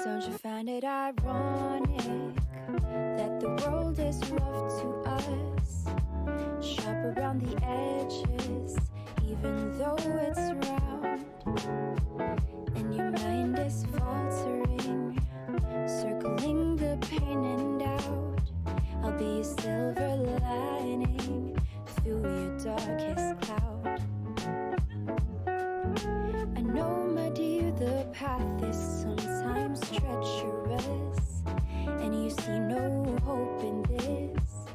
Don't you find it ironic that the world is rough to us, sharp around the edges, even though it's round, and your mind is faltering, circling the pain and doubt. I'll be a silver lining through your darkest cloud. I know, my dear, the path is sometimes treacherous, and you see no hope in this.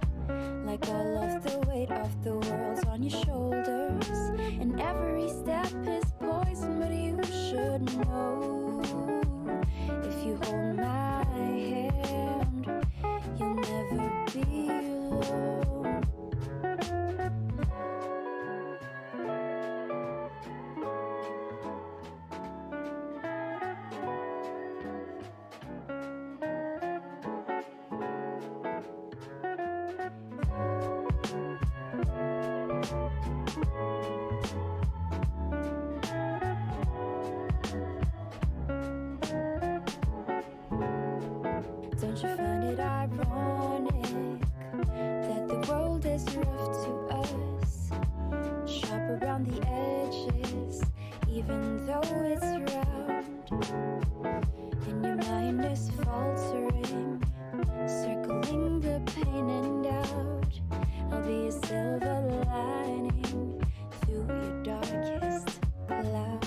Like all of the weight of the world's on your shoulders, and every step is poison, but you should know. If you hold my hand, you'll never be alone. Don't you find it ironic that the world is rough to us, sharp around the edges, even though it's round, and your mind is faltering, circling the pain and doubt. I'll be a silver lining through your darkest cloud.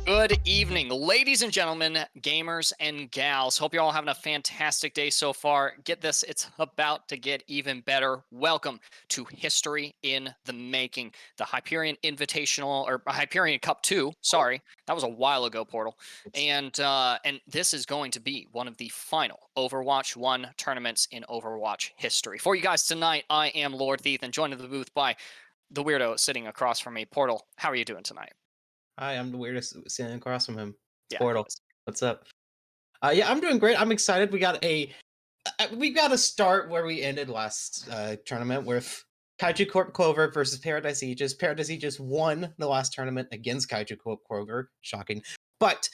Good evening, ladies and gentlemen, gamers and gals. Hope you're all having a fantastic day so far. Get this, it's about to get even better. Welcome to History in the Making, the Hyperion Invitational, or Hyperion Cup 2. Sorry, that was a while ago, Portal. And this is going to be one of the final Overwatch 1 tournaments in Overwatch history. For you guys tonight, I am Lord Thief, and joined in the booth by the weirdo sitting across from me. Portal, how are you doing tonight? Hi, I'm the weirdest sitting across from him. It's Yeah, Portal. What's up? Yeah, I'm doing great. I'm excited. We got a start where we ended last tournament with Kaiju Corp clvr versus Paradise Aegis. Paradise Aegis won the last tournament against Kaiju Corp clvr. Shocking. But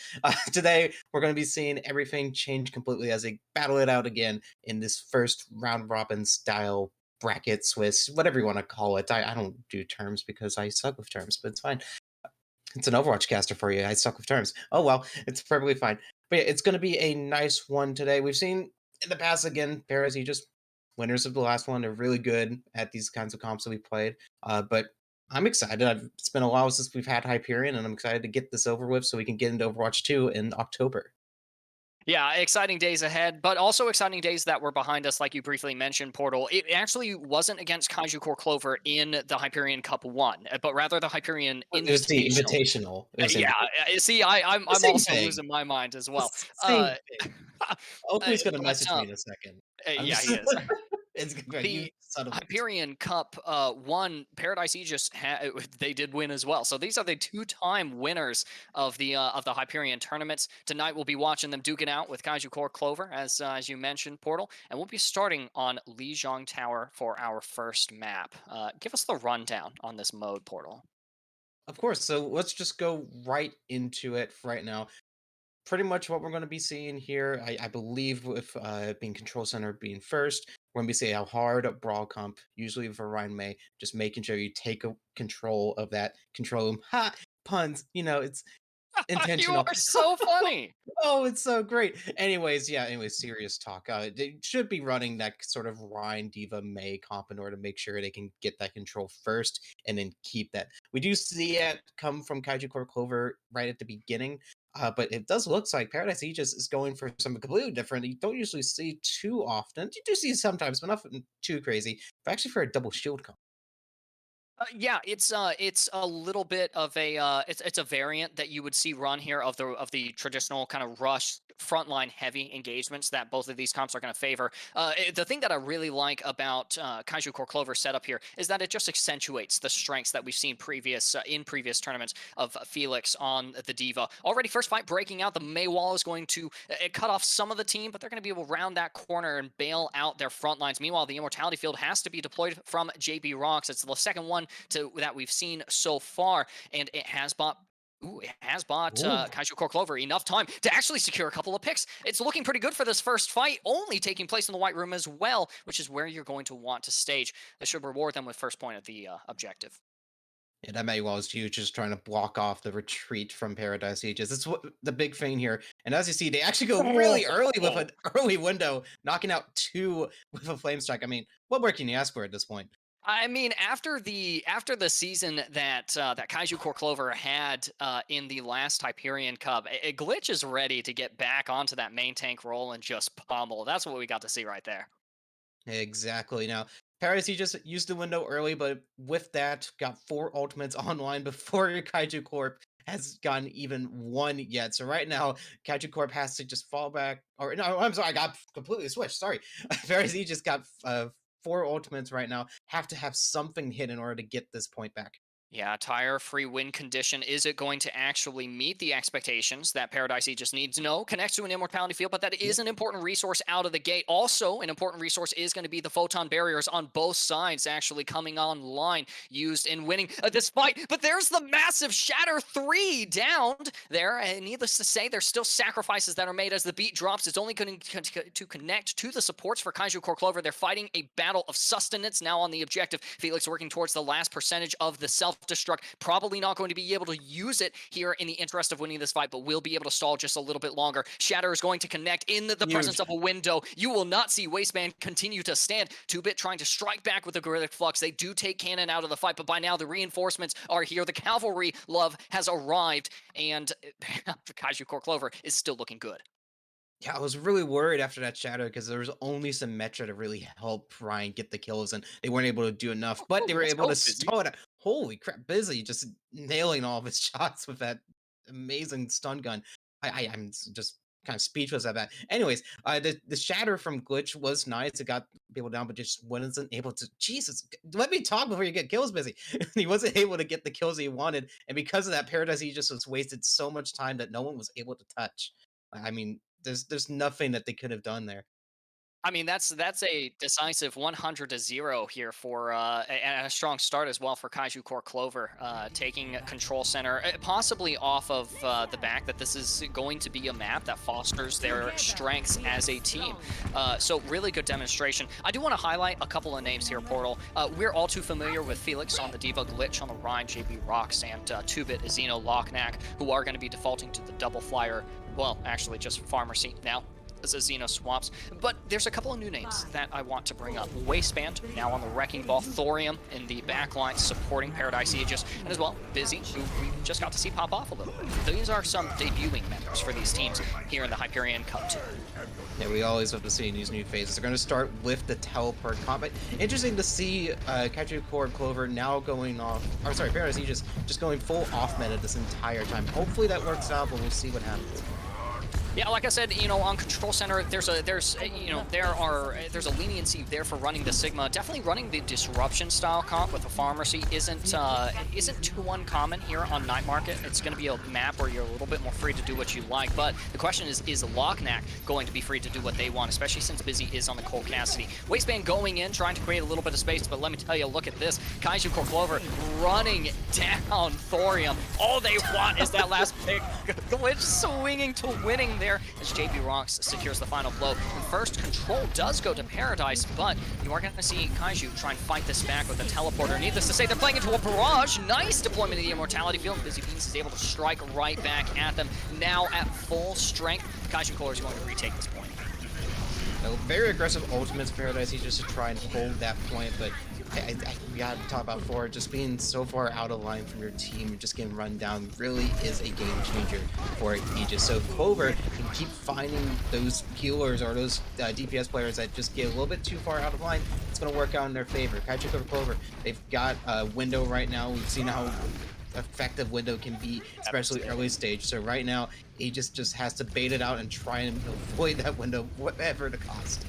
today we're going to be seeing everything change completely as they battle it out again in this first round robin style bracket Swiss, whatever you want to call it. I don't do terms because I suck with terms, but it's fine. It's an Overwatch caster for you. I suck with terms. Oh well, it's perfectly fine. But yeah, it's going to be a nice one today. We've seen in the past again, Paris, just winners of the last one. They're really good at these kinds of comps that we played. But I'm excited. It's been a while since we've had Hyperion, and I'm excited to get this over with so we can get into Overwatch 2 in October. Yeah, exciting days ahead, but also exciting days that were behind us, like you briefly mentioned, Portal. It actually wasn't against Kaiju Core Clover in the Hyperion Cup 1, but rather the Hyperion It was the Invitational. Invitational. It was the Yeah, Invitational. see, I'm Same also thing. losing my mind as The well. same Uh, thing. Oakley's gonna but message me in a second. I'm yeah, just he is. it's gonna be like, "You The son of a." Hyperion Cup won. Paradise Aegis they did win as well. So these are the two-time winners of the Hyperion tournaments. Tonight we'll be watching them duke it out with Kaiju Core Clover, as you mentioned, Portal, and we'll be starting on Lijiang Tower for our first map. Give us the rundown on this mode, Portal. Of course, so let's just go right into it right now. Pretty much what we're going to be seeing here, I believe, with being Control Center being first, we're going to be seeing a hard brawl comp, usually for Ryan May, just making sure you take control of that control room. Ha! Puns, it's You intentional. are so funny. Oh, it's so great. Anyways, serious talk. They should be running that sort of Ryan Diva May comp in order to make sure they can get that control first and then keep that. We do see it come from Kaiju Core Clover right at the beginning, but it does look like Paradise Aegis is going for something completely different. You don't usually see too often. You do see sometimes, but nothing too crazy. But actually, for a double shield comp. Yeah, it's a little bit of a it's a variant that you would see run here of the traditional kind of rush frontline heavy engagements that both of these comps are going to favor. The thing that I really like about Kaiju Core Clover setup here is that it just accentuates the strengths that we've seen in previous tournaments of Felix on the Diva. Already first fight breaking out, the Mei wall is going to cut off some of the team, but they're going to be able to round that corner and bail out their front lines. Meanwhile, the Immortality Field has to be deployed from JB Rocks. It's the second one that we've seen so far, and it has bought Ooh. Kaiju Core Clover enough time to actually secure a couple of picks. It's looking pretty good for this first fight, only taking place in the White Room as well, which is where you're going to want to stage. This should reward them with first point of the objective. Yeah, that may well is huge, just trying to block off the retreat from Paradise Aegis. It's what the big thing here. And as you see, they actually go really early with an early window, knocking out two with a flame strike. I mean, what more can you ask for at this point? I mean, after the season that Kaiju Core Clover had in the last Hyperion Cup, Glitch is ready to get back onto that main tank role and just pummel. That's what we got to see right there. Exactly. Now, Paradise Aegis used the window early, but with that, got four ultimates online before your Kaiju Corp has gotten even one yet. So right now, Kaiju Corp has to just fall back. Or no, I'm sorry, I got completely switched. Sorry, Paradise Aegis got four ultimates right now. Have to have something hit in order to get this point back. Yeah, tire free win condition. Is it going to actually meet the expectations that Paradise Aegis needs? No, connects to an immortality field, but that is an important resource out of the gate. Also, an important resource is going to be the photon barriers on both sides actually coming online, used in winning this fight. But there's the massive Shatter 3 downed there. And needless to say, there's still sacrifices that are made as the beat drops. It's only going to connect to the supports for Kaiju Core Clover. They're fighting a battle of sustenance now on the objective. Felix working towards the last percentage of the self-destruct. Probably not going to be able to use it here in the interest of winning this fight, but will be able to stall just a little bit longer. Shatter is going to connect in the presence of a window. You will not see Wasteman continue to stand. 2-Bit trying to strike back with the Gorilla Flux. They do take Cannon out of the fight, but by now the reinforcements are here. The cavalry love has arrived, and Kaiju Core Clover is still looking good. Yeah, I was really worried after that shadow because there was only some Metra to really help Ryan get the kills, and they weren't able to do enough. But they were Let's able go, to Busy. stall it. Holy crap, Busy just nailing all of his shots with that amazing stun gun. Just kind of speechless at that. Anyways, the shatter from Glitch was nice. It got people down, but just wasn't able to. Jesus, let me talk before you get kills, Busy. He wasn't able to get the kills he wanted, and because of that, Paradise he just was wasted so much time that no one was able to touch. I mean, there's nothing that they could have done there. I mean, that's a decisive 100-0 here for and a strong start as well for Kaiju Core Clover, taking control center, possibly off of the back that this is going to be a map that fosters their strengths as a team. So really good demonstration. I do want to highlight a couple of names here, Portal. We're all too familiar with Felix on the Diva, Glitch on the Rhine, JB Rocks, and 2-Bit Azino Locknack, who are going to be defaulting to the double flyer. Well, actually just Pharmacy now. as Xeno swaps. But there's a couple of new names that I want to bring up. Waistband, now on the Wrecking Ball. Thorium in the backline supporting Paradise Aegis. And as well, Busy, who we just got to see pop off a little bit. These are some debuting members for these teams here in the Hyperion Cup too. Yeah, we always love to see these new phases. They're going to start with the teleport combat. Interesting to see kaiju, corp, clover now going off, or sorry, Paradise Aegis just going full off meta this entire time. Hopefully that works out, but we'll see what happens. Yeah, like I said, you know, on Control Center, there's a leniency there for running the Sigma. Definitely running the Disruption style comp with the Pharmacy isn't too uncommon here on Night Market. It's going to be a map where you're a little bit more free to do what you like, but the question is Locknack going to be free to do what they want, especially since Busy is on the Cole Cassidy. Waistband going in, trying to create a little bit of space, but let me tell you, look at this. Kaiju Core Clover running down Thorium. All they want is that last pick. Glitch swinging to winning there as JB Rocks secures the final blow. And first control does go to Paradise, but you are going to see Kaiju try and fight this back with a teleporter. Needless to say, they're playing into a barrage. Nice deployment of the Immortality Field. Busy Beans is able to strike right back at them. Now at full strength, Kaiju Core is going to retake this point. Very aggressive ultimates Paradise Aegis to try and hold that point, but we gotta talk about Ford just being so far out of line from your team and just getting run down really is a game changer for Aegis. So if Clover can keep finding those healers or those DPS players that just get a little bit too far out of line, it's going to work out in their favor. Kaiju Clover, they've got a window right now. We've seen how effective window can be, especially early stage. So right now, Aegis just has to bait it out and try and avoid that window, whatever the cost.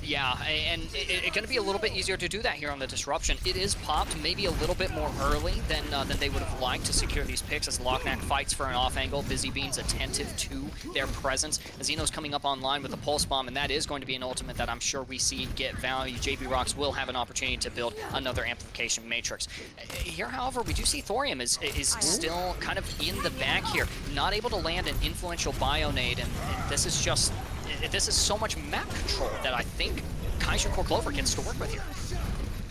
Yeah, and it's going to be a little bit easier to do that here on the Disruption. It is popped maybe a little bit more early than they would have liked to secure these picks as Locknack fights for an off angle. Busy Beans attentive to their presence. Xeno's coming up online with a Pulse Bomb, and that is going to be an ultimate that I'm sure we see get value. JB Rocks will have an opportunity to build another Amplification Matrix. Here, however, we do see Thorium is still kind of in the back here, not able to land an influential Bionade, and this is just... This is so much map control that I think Kaiju Core Clover gets to work with here.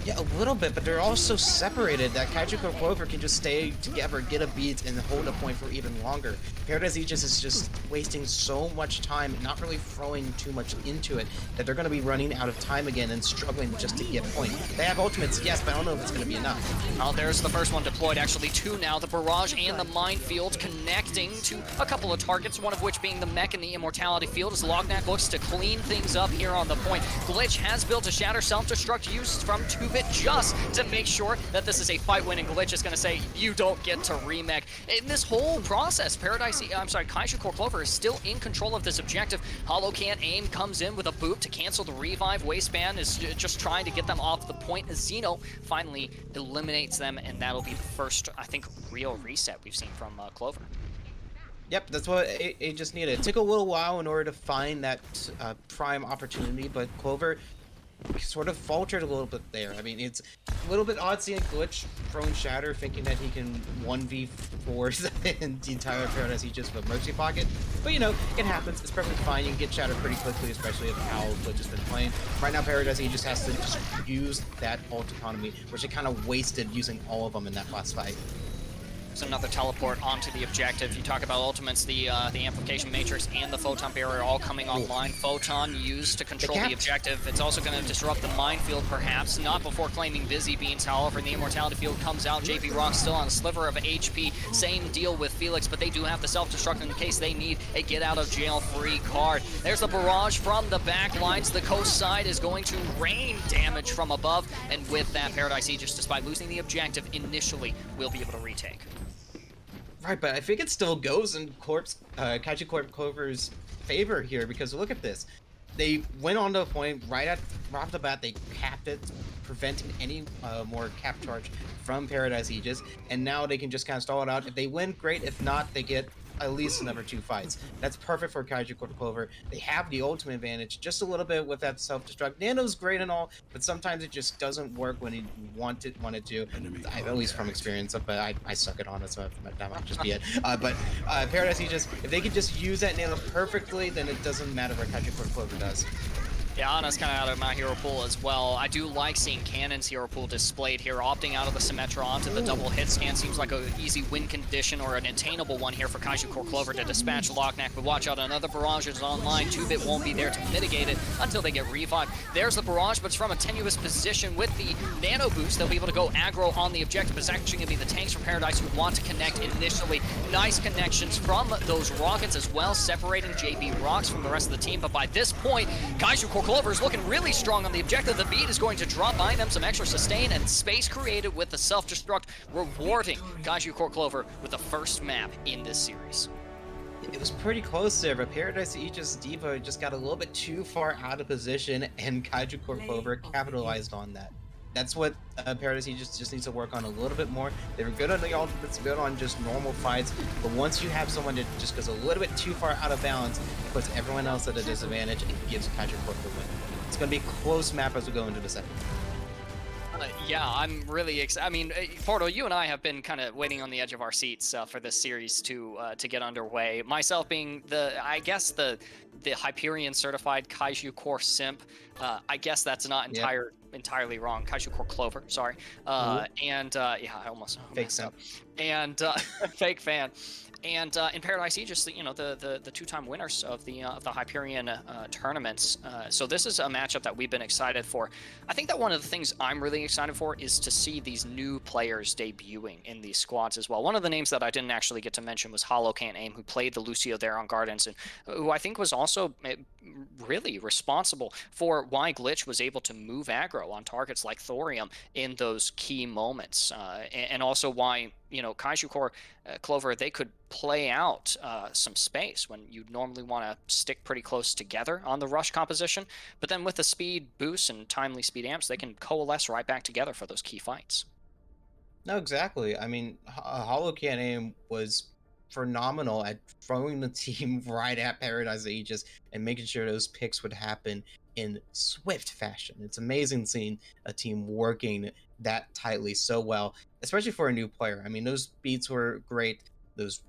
Yeah, a little bit, but they're also separated. That Kaiju Core Clover can just stay together, get a beat, and hold a point for even longer. Paradise Aegis is just wasting so much time, not really throwing too much into it, that they're going to be running out of time again and struggling just to get point. They have ultimates, yes, but I don't know if it's going to be enough. Well, there's the first one deployed, actually two now. The Barrage and the Minefield connecting to a couple of targets, one of which being the Mech and the Immortality Field, as Locknack looks to clean things up here on the point. Glitch has built a Shatter Self-Destruct used from 2-bit just to make sure that this is a fight win, and Glitch is going to say, you don't get to remech. In this whole process, Kaiju Core Clover is still in control of this objective. Hollow Can't Aim comes in with a boot to cancel the revive. Waistband is just trying to get them off the point. Xeno finally eliminates them, and that'll be the first, I think, real reset we've seen from Clover. Yep, that's what it just needed. It took a little while in order to find that prime opportunity, but Clover sort of faltered a little bit there. I mean, it's a little bit odd seeing Glitch throwing Shatter, thinking that he can 1v4 in the entire Paradise Aegis with Mercy Pocket. But you know, it happens. It's perfectly fine. You can get Shatter pretty quickly, especially if how Glitch has been playing. Right now, Paradise Aegis has to just use that ult economy, which it kind of wasted using all of them in that last fight. There's another teleport onto the objective. You talk about ultimates, the Amplification Matrix and the Photon Barrier all coming online. Photon used to control the objective. It's also going to disrupt the Minefield, perhaps, not before claiming Busy Beans. However, the Immortality Field comes out. JP Rock still on a sliver of HP. Same deal with Felix, but they do have the self-destruct in case they need a get-out-of-jail-free card. There's the barrage from the back lines. The coast side is going to rain damage from above, and with that, Paradise Aegis, despite losing the objective initially, will be able to retake. Right, but I think it still goes in Kaiju Corp Clover's favor here, because look at this. They went on to a point right off the bat, they capped it, preventing any more cap charge from Paradise Aegis, and now they can just kind of stall it out. If they win, great. If not, they get at least another 2 fights. That's perfect for Kaiju Corp Clover. They have the ultimate advantage just a little bit with that self-destruct. Nano's great and all, but sometimes it just doesn't work when you want it to. At least from experience, but I suck it on it, so that might just be it. But Paradise Aegis, if they could just use that Nano perfectly, then it doesn't matter what Kaiju Corp Clover does. Yeah, Ana's kind of out of my hero pool as well. I do like seeing Cannon's hero pool displayed here, opting out of the Symmetra onto the double hit scan. Seems like an easy win condition or an attainable one here for kaiju corp clvr to dispatch Lockneck, but watch out, another barrage is online. 2-bit won't be there to mitigate it until they get revived. There's the barrage, but it's from a tenuous position with the nano boost. They'll be able to go aggro on the objective. It's actually going to be the tanks from Paradise who want to connect initially. Nice connections from those rockets as well, separating JB Rocks from the rest of the team, but by this point, kaiju corp clvr is looking really strong on the objective. The beat is going to drop by them some extra sustain and space created with the self-destruct, rewarding kaiju corp clvr with the first map in this series. It was pretty close there, but Paradise Aegis Diva just got a little bit too far out of position, and kaiju corp clvr capitalized on that. That's what Paradise Aegis just needs to work on a little bit more. They were good on the ultimates, good on just normal fights, but once you have someone that just goes a little bit too far out of bounds, it puts everyone else at a disadvantage and gives kaiju corp the win. It's going to be a close map as we go into the second. Yeah, I'm really excited. I mean, Portal, you and I have been kind of waiting on the edge of our seats for this series to get underway. Myself being I guess the Hyperion certified kaiju corp simp. I guess that's not entirely wrong. Kaiju corp clvr, sorry. Yeah, I almost fake simp. And fake fan. And in Paradise Aegis, you know, the two-time winners of the Hyperion tournaments. So this is a matchup that we've been excited for. I think that one of the things I'm really excited for is to see these new players debuting in these squads as well. One of the names that I didn't actually get to mention was Hollow Can't Aim, who played the Lucio there on Gardens, and who I think was also really responsible for why Glitch was able to move aggro on targets like Thorium in those key moments, and also why, you know, kaiju corp clvr, they could play out some space when you'd normally want to stick pretty close together on the rush composition, but then with the speed boosts and timely speed amps, they can coalesce right back together for those key fights. No, exactly. I mean, Hollow Can't Aim was phenomenal at throwing the team right at Paradise Aegis and making sure those picks would happen in swift fashion. It's amazing seeing a team working that tightly so well, especially for a new player. I mean, those beats were great. Those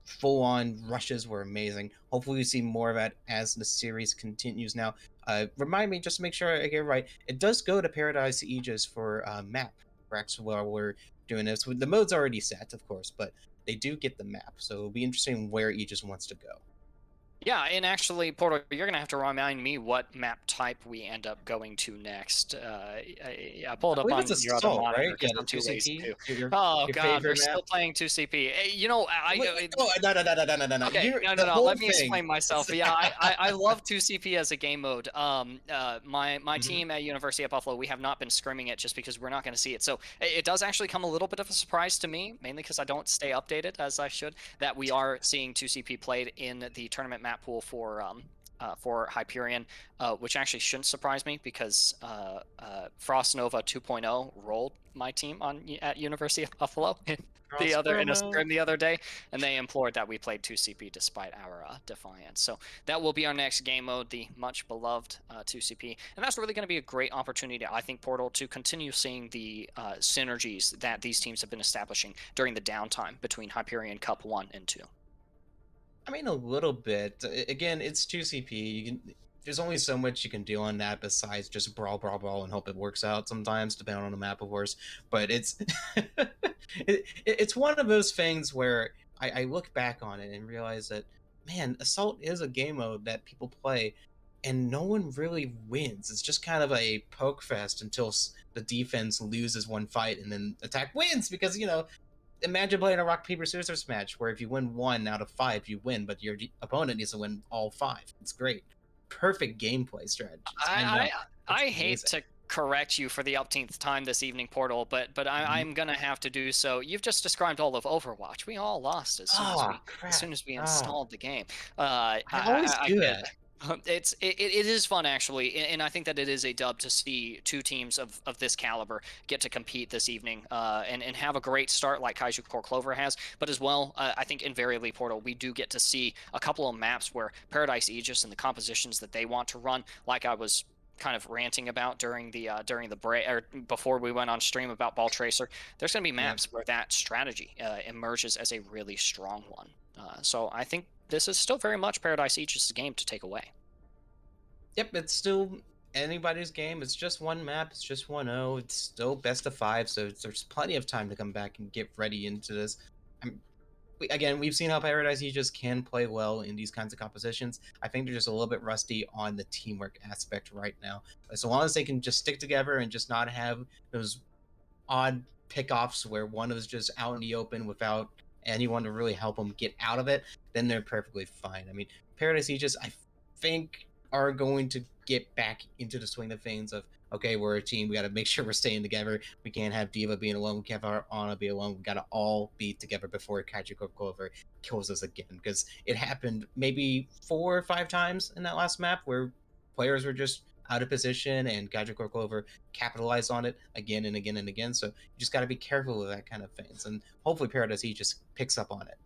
full-on rushes were amazing. Hopefully we see more of that as the series continues. Now, remind me, just to make sure I get it right, it does go to Paradise Aegis for map correct, while we're doing this. The mode's already set, of course, but they do get the map, so it'll be interesting where Aegis wants to go. Yeah, and actually, Portal, you're going to have to remind me what map type we end up going to next. I pulled up on your other monitor, right? Yeah, I'm too lazy to. Your Oh, God, we're favorite still map? playing 2CP. You know, No. Okay, The no. whole Let me thing. explain myself. Yeah, I love 2CP as a game mode. My Mhm. team at University of Buffalo, we have not been scrimming it just because we're not going to see it. So it does actually come a little bit of a surprise to me, mainly because I don't stay updated as I should, that we are seeing 2CP played in the tournament map pool for Hyperion, which actually shouldn't surprise me because Frost Nova 2.0 rolled my team at University of Buffalo in a scrim the other day, and they implored that we played 2CP despite our defiance. So that will be our next game mode, the much beloved 2CP, and that's really going to be a great opportunity, I think, Portal, to continue seeing the synergies that these teams have been establishing during the downtime between Hyperion Cup 1 and 2. I mean, a little bit. Again, it's 2CP. There's only so much you can do on that besides just brawl, and hope it works out sometimes, depending on the map, of course. But it's it's one of those things where I look back on it and realize that, man, Assault is a game mode that people play, and no one really wins. It's just kind of a poke fest until the defense loses one fight, and then attack wins because, imagine playing a rock paper scissors match where if you win 1 out of 5 you win, but your opponent needs to win all 5. It's great, perfect gameplay strategies. I hate to correct you for the umpteenth time this evening, Portal, but I'm gonna have to do so. You've just described all of Overwatch. We all lost as soon as we installed the game. I always do that. It is fun, actually, and I think that it is a dub to see two teams of this caliber get to compete this evening and have a great start like kaiju corp clvr has, but as well, I think invariably, Portal, we do get to see a couple of maps where Paradise Aegis and the compositions that they want to run, like I was kind of ranting about during the break, or before we went on stream about Ball Tracer. There's going to be maps where that strategy emerges as a really strong one. So I think this is still very much Paradise Aegis' game to take away. Yep, it's still anybody's game. It's just one map. It's just 1-0. It's still best of 5, so there's plenty of time to come back and get ready into this. Again, we've seen how Paradise Aegis can play well in these kinds of compositions. I think they're just a little bit rusty on the teamwork aspect right now. So long as they can just stick together and just not have those odd pickoffs where one is just out in the open without anyone to really help them get out of it, then they're perfectly fine. I mean, Paradise Aegis, I think, are going to get back into the swing of things of, okay, we're a team. We got to make sure we're staying together. We can't have Diva being alone. We can't have Anna be alone. We got to all be together before kaiju corp clvr kills us again. Because it happened maybe 4 or 5 times in that last map where players were just out of position and kaiju corp clvr capitalized on it again and again and again. So you just got to be careful with that kind of things. And hopefully Paradise Aegis picks up on it.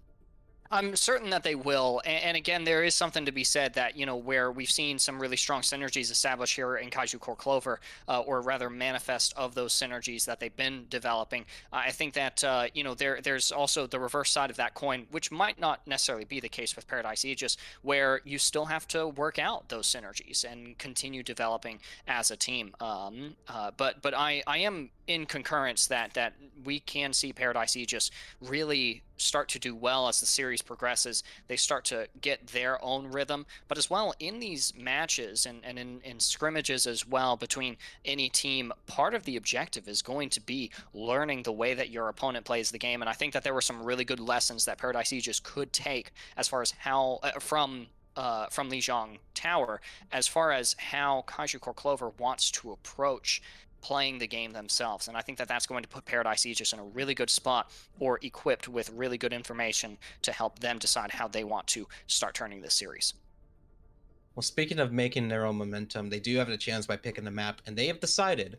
I'm certain that they will. And again, there is something to be said that, where we've seen some really strong synergies established here in Kaiju Core Clover, or rather manifest of those synergies that they've been developing. I think that, there's also the reverse side of that coin, which might not necessarily be the case with Paradise Aegis, where you still have to work out those synergies and continue developing as a team. But I am in concurrence that we can see Paradise Aegis really start to do well as the series progresses. They start to get their own rhythm, but as well in these matches and in scrimmages as well between any team, part of the objective is going to be learning the way that your opponent plays the game. And I think that there were some really good lessons that Paradise Aegis could take as far as how from Lijiang Tower, as far as how Kaiju Core Clover wants to approach playing the game themselves. And I think that that's going to put Paradise Aegis in a really good spot, or equipped with really good information to help them decide how they want to start turning this series. Well, speaking of making their own momentum, they do have the chance by picking the map, and they have decided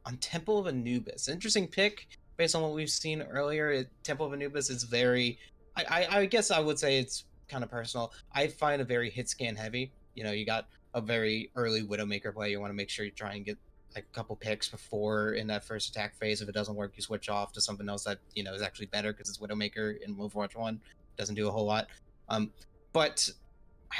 on Temple of Anubis. Interesting pick based on what we've seen earlier. Temple of Anubis is very, I guess I would say it's kind of personal. I find it very hit scan heavy. You got a very early Widowmaker play. You want to make sure you try and get like a couple picks before in that first attack phase. If it doesn't work, you switch off to something else that is actually better, because it's Widowmaker in Overwatch 1. Doesn't do a whole lot. But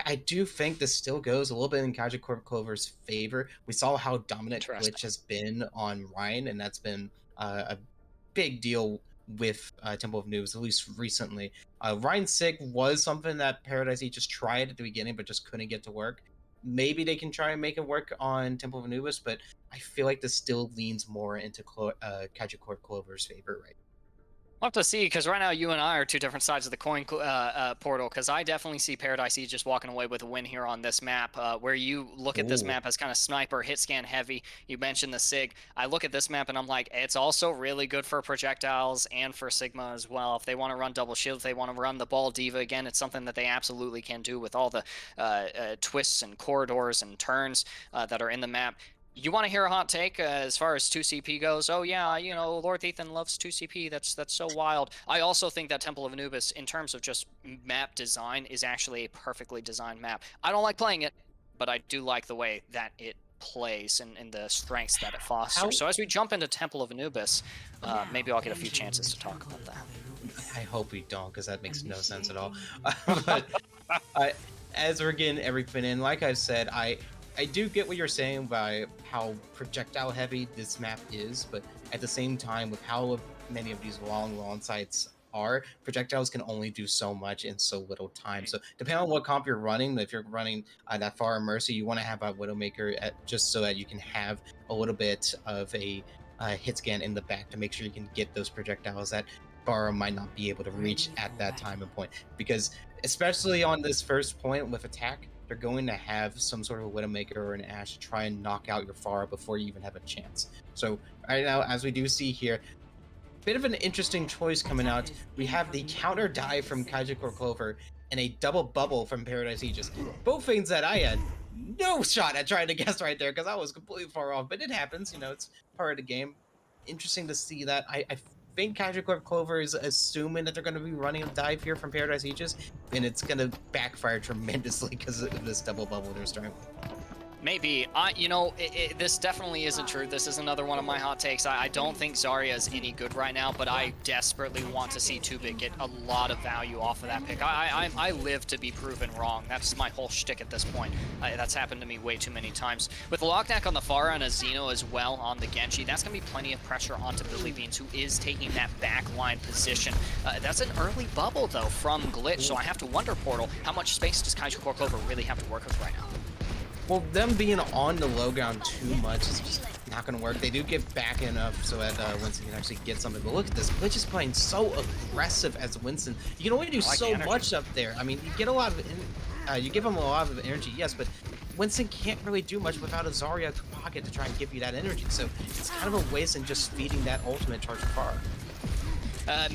I do think this still goes a little bit in Kaiju Corp Clover's favor. We saw how dominant Glitch has been on Ryan, and that's been a big deal with Temple of Anubis, at least recently. Ryan Sig was something that Paradise Aegis tried at the beginning, but just couldn't get to work. Maybe they can try and make it work on Temple of Anubis, but I feel like this still leans more into Kaiju Corp Clover's favor right. We'll have to see, because right now you and I are two different sides of the coin portal, because I definitely see Paradise Aegis just walking away with a win here on this map, where you look at this map as kind of sniper, hit scan heavy. You mentioned the SIG. I look at this map and I'm like, it's also really good for projectiles and for Sigma as well. If they want to run double shield, if they want to run the ball diva, again, it's something that they absolutely can do with all the twists and corridors and turns that are in the map. You want to hear a hot take as far as 2CP goes? Oh yeah, Lord Ethan loves 2CP. That's so wild. I also think that Temple of Anubis, in terms of just map design, is actually a perfectly designed map. I don't like playing it, but I do like the way that it plays and the strengths that it fosters. So as we jump into Temple of Anubis, maybe I'll get a few chances to talk about that. I hope we don't, because that makes no sense at all. But as we're getting everything in, like I've said, I do get what you're saying by how projectile heavy this map is, but at the same time, with how many of these long sites are, projectiles can only do so much in so little time. So depending on what comp you're running, if you're running that far Mercy, you want to have a Widowmaker just so that you can have a little bit of a hit scan in the back to make sure you can get those projectiles that Pharah might not be able to reach at that time and point. Because especially on this first point with attack, they're going to have some sort of a Widowmaker or an Ashe to try and knock out your Pharah before you even have a chance. So right now, as we do see here, bit of an interesting choice coming out. We have the counter dive from Kaiju Corp Clover and a double bubble from Paradise Aegis. Both things that I had no shot at trying to guess right there, because I was completely far off, but it happens, it's part of the game. Interesting to see that. I think Kaiju Corp Clover is assuming that they're going to be running a dive here from Paradise Aegis, and it's going to backfire tremendously because of this double bubble they're starting with. Maybe. You know, this definitely isn't true. This is another one of my hot takes. I don't think Zarya is any good right now, but I desperately want to see 2bit get a lot of value off of that pick. I live to be proven wrong. That's my whole shtick at this point. That's happened to me way too many times. With Lockneck on the Pharah and a Xeno as well on the Genji, that's going to be plenty of pressure onto Billy Beans, who is taking that backline position. That's an early bubble, though, from Glitch, so I have to wonder, Portal, how much space does kaiju corp clvr really have to work with right now? Well, them being on the low ground too much is just not going to work. They do get back enough so that Winston can actually get something. But look at this. Glitch is playing so aggressive as Winston. You can only do so much up there. I mean, you get a lot of, you give him a lot of energy, yes, but Winston can't really do much without a Zarya pocket to try and give you that energy. So it's kind of a waste in just feeding that ultimate charge far.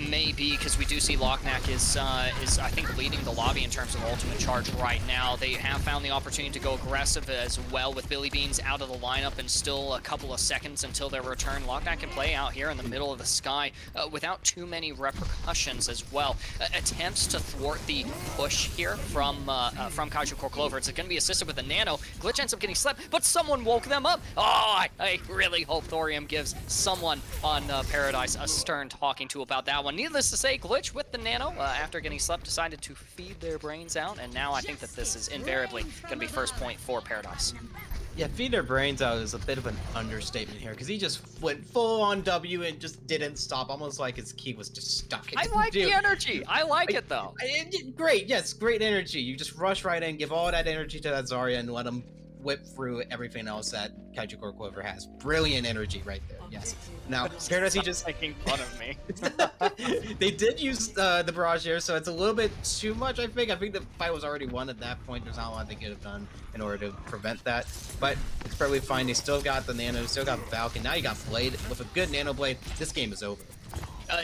Maybe, because we do see Lockneck is I think leading the lobby in terms of ultimate charge right now. They have found the opportunity to go aggressive as well with Billy Beans out of the lineup and still a couple of seconds until their return. Lockneck can play out here in the middle of the sky without too many repercussions as well. Attempts to thwart the push here from kaiju corp clvr. It's going to be assisted with a nano. Glitch ends up getting slept, but someone woke them up. Oh, I really hope Thorium gives someone on Paradise a stern talking to about that one. Needless to say, Glitch with the nano, after getting slept, decided to feed their brains out, and now I think that this is invariably going to be first point for Paradise. Yeah, feed their brains out is a bit of an understatement here, because he just went full on W and just didn't stop, almost like his key was just stuck. I like the energy. I like it, though. Great, yes, great energy. You just rush right in, give all that energy to that Zarya, and let him whip through everything else that kaiju corp clvr has. Brilliant energy right there, yes. Now, Paradise Aegis making fun of me. They did use the barrage here, so it's a little bit too much, I think. I think the fight was already won at that point. There's not a lot they could have done in order to prevent that, but it's probably fine. They still got the nano, still got Falcon. Now you got Blade. With a good nano blade, this game is over.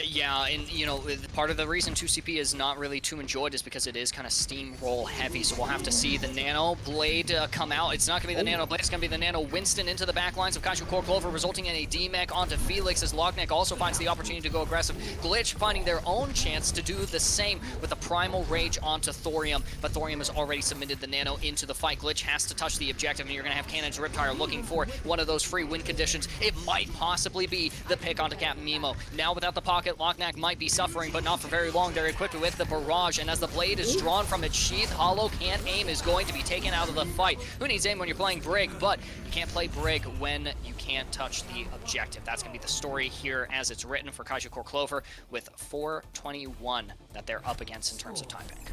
Yeah, and you know, part of the reason 2CP is not really too enjoyed is because it is kind of steamroll heavy, so we'll have to see the Nano Blade come out. It's not going to be the Nano Blade, it's going to be the Nano Winston into the back lines of kaiju corp clvr, resulting in a D-mech onto Felix as Lockneck also finds the opportunity to go aggressive. Glitch finding their own chance to do the same with a Primal Rage onto Thorium, but Thorium has already submitted the Nano into the fight. Glitch has to touch the objective, and you're going to have Cannon's Riptire looking for one of those free win conditions. It might possibly be the pick onto Captain Mimo. Now without the pocket, Lockneck might be suffering, but not for very long. They're equipped with the barrage, and as the blade is drawn from its sheath, Hollow can't aim is going to be taken out of the fight. Who needs aim when you're playing Brig? But you can't play Brig when you can't touch the objective. That's going to be the story here as it's written for kaiju corp clvr, with 4:21 that they're up against in terms of time bank.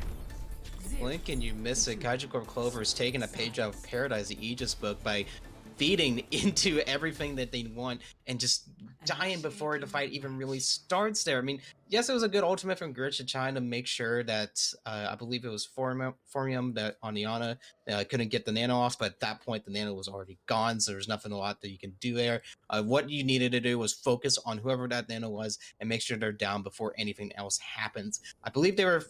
Blink and you miss it. Kaiju corp clvr is taking a page out of Paradise Aegis book by feeding into everything that they want and just dying before the fight even really starts there. I mean, yes, it was a good ultimate from Gritcha trying to make sure that I believe it was Formium that on the Ana couldn't get the nano off, but at that point the nano was already gone, so there's nothing a lot that you can do there. What you needed to do was focus on whoever that nano was and make sure they're down before anything else happens. I believe they were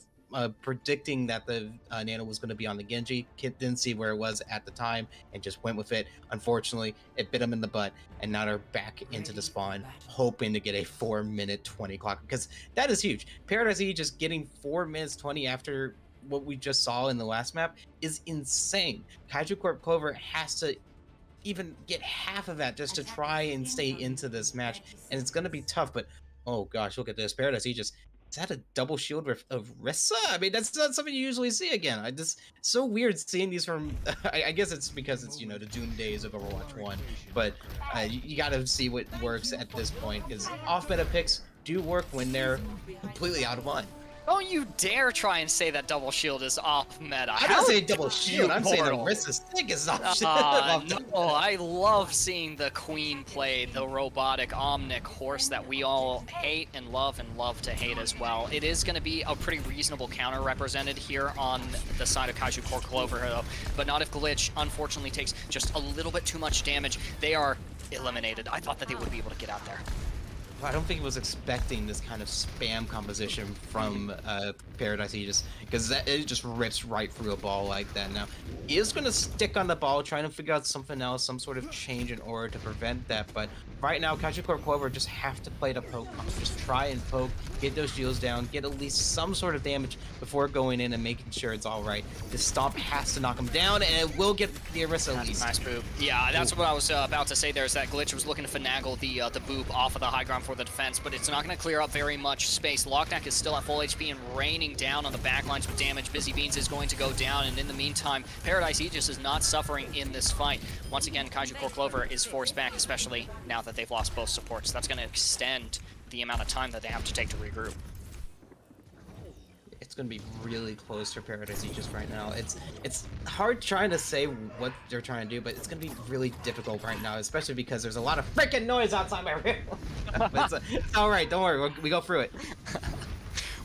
predicting that the nano was going to be on the Genji. Kid didn't see where it was at the time and just went with it. Unfortunately, it bit him in the butt, and now they're back into the spawn, hoping to get a 4-minute 20 clock, because that is huge. Paradise Aegis just getting 4 minutes 20 after what we just saw in the last map is insane. Kaiju corp clvr has to even get half of that just to try and stay into this match, and it's going to be tough. But oh gosh, look at this. Paradise Aegis, is that a double shield of Rissa? I mean, that's not something you usually see again. It's so weird seeing these from, I guess it's because it's, you know, the Doom days of Overwatch 1, but you gotta see what works at this point, because off-meta picks do work when they're completely out of line. Don't you dare try and say that double shield is off meta. I didn't say double shield, I'm saying that Rissa's stick is off shield. No, I love seeing the Queen play the robotic Omnic horse that we all hate and love to hate as well. It is going to be a pretty reasonable counter represented here on the side of kaiju corp clvr, though, but not if Glitch unfortunately takes just a little bit too much damage. They are eliminated. I thought that they would be able to get out there. I don't think he was expecting this kind of spam composition from Paradise Aegis, because it just rips right through a ball like that. Now, he is going to stick on the ball, trying to figure out something else, some sort of change in order to prevent that. But right now, Kaiju Corp Clover just have to play the poke, just try and poke, get those shields down, get at least some sort of damage before going in and making sure it's all right. The stomp has to knock him down, and it will get the Orisa at least. Nice boob. Yeah, that's what I was about to say. There's that glitch was looking to finagle the boob off of the high ground for the defense, but it's not going to clear up very much space. Lockneck is still at full HP and raining down on the backlines with damage. Busy Beans is going to go down, and in the meantime, Paradise Aegis is not suffering in this fight. Once again, Kaiju Core Clover is forced back, especially now that they've lost both supports. That's going to extend the amount of time that they have to take to regroup. It's going to be really close for Paradise Aegis right now. It's hard trying to say what they're trying to do, but it's going to be really difficult right now, especially because there's a lot of freaking noise outside my room. But it's all right. Don't worry. We go through it.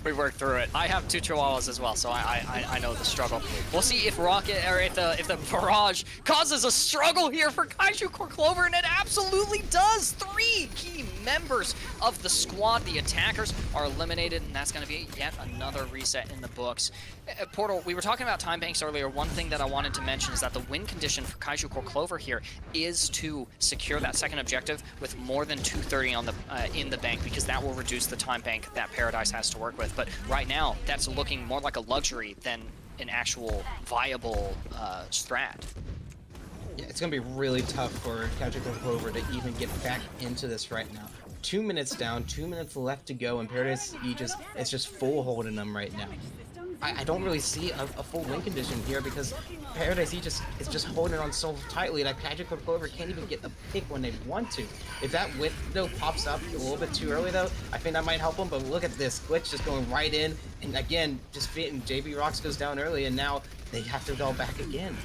We worked through it. I have 2 chihuahuas as well, so I know the struggle. We'll see if Rocket or if the barrage causes a struggle here for Kaiju Core Clover, and it absolutely does. 3 key members of the squad, the attackers, are eliminated, and that's going to be yet another reset in the books. Portal, we were talking about time banks earlier. One thing that I wanted to mention is that the win condition for Kaiju Core Clover here is to secure that second objective with more than 230 on the in the bank, because that will reduce the time bank that Paradise has to work with. But right now, that's looking more like a luxury than an actual viable strat. Yeah, it's going to be really tough for Kaiju Core Clover to even get back into this right now. 2 minutes down, 2 minutes left to go, and Paradise Aegis is just full holding them right now. I don't really see a full win condition here, because Paradise Aegis is just holding on so tightly that Kaiju Core Clover can't even get a pick when they want to. If that window pops up a little bit too early, though, I think that might help them. But look at this glitch just going right in, and again, just fitting. JB Rocks goes down early, and now they have to go back again.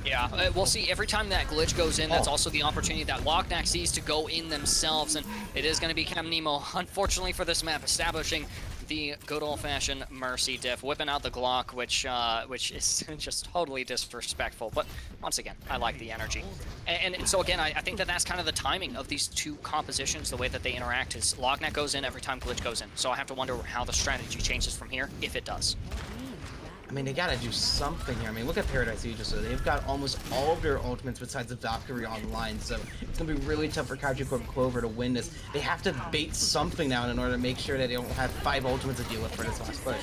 Yeah, we'll see. Every time that glitch goes in, that's also the opportunity that Lockneck sees to go in themselves, and it is going to be Chem Nemo, unfortunately for this map, establishing the good old-fashioned Mercy diff, whipping out the Glock, which is just totally disrespectful. But once again, I like the energy. And so again, I think that that's kind of the timing of these 2 compositions, the way that they interact is Lockneck goes in every time glitch goes in. So I have to wonder how the strategy changes from here, if it does. I mean, they gotta do something here. I mean, look at Paradise Aegis. So they've got almost all of their ultimates besides the Valkyrie online, so it's gonna be really tough for Kaiju Corp Clover to win this. They have to bait something down in order to make sure that they don't have 5 ultimates to deal with for this last push.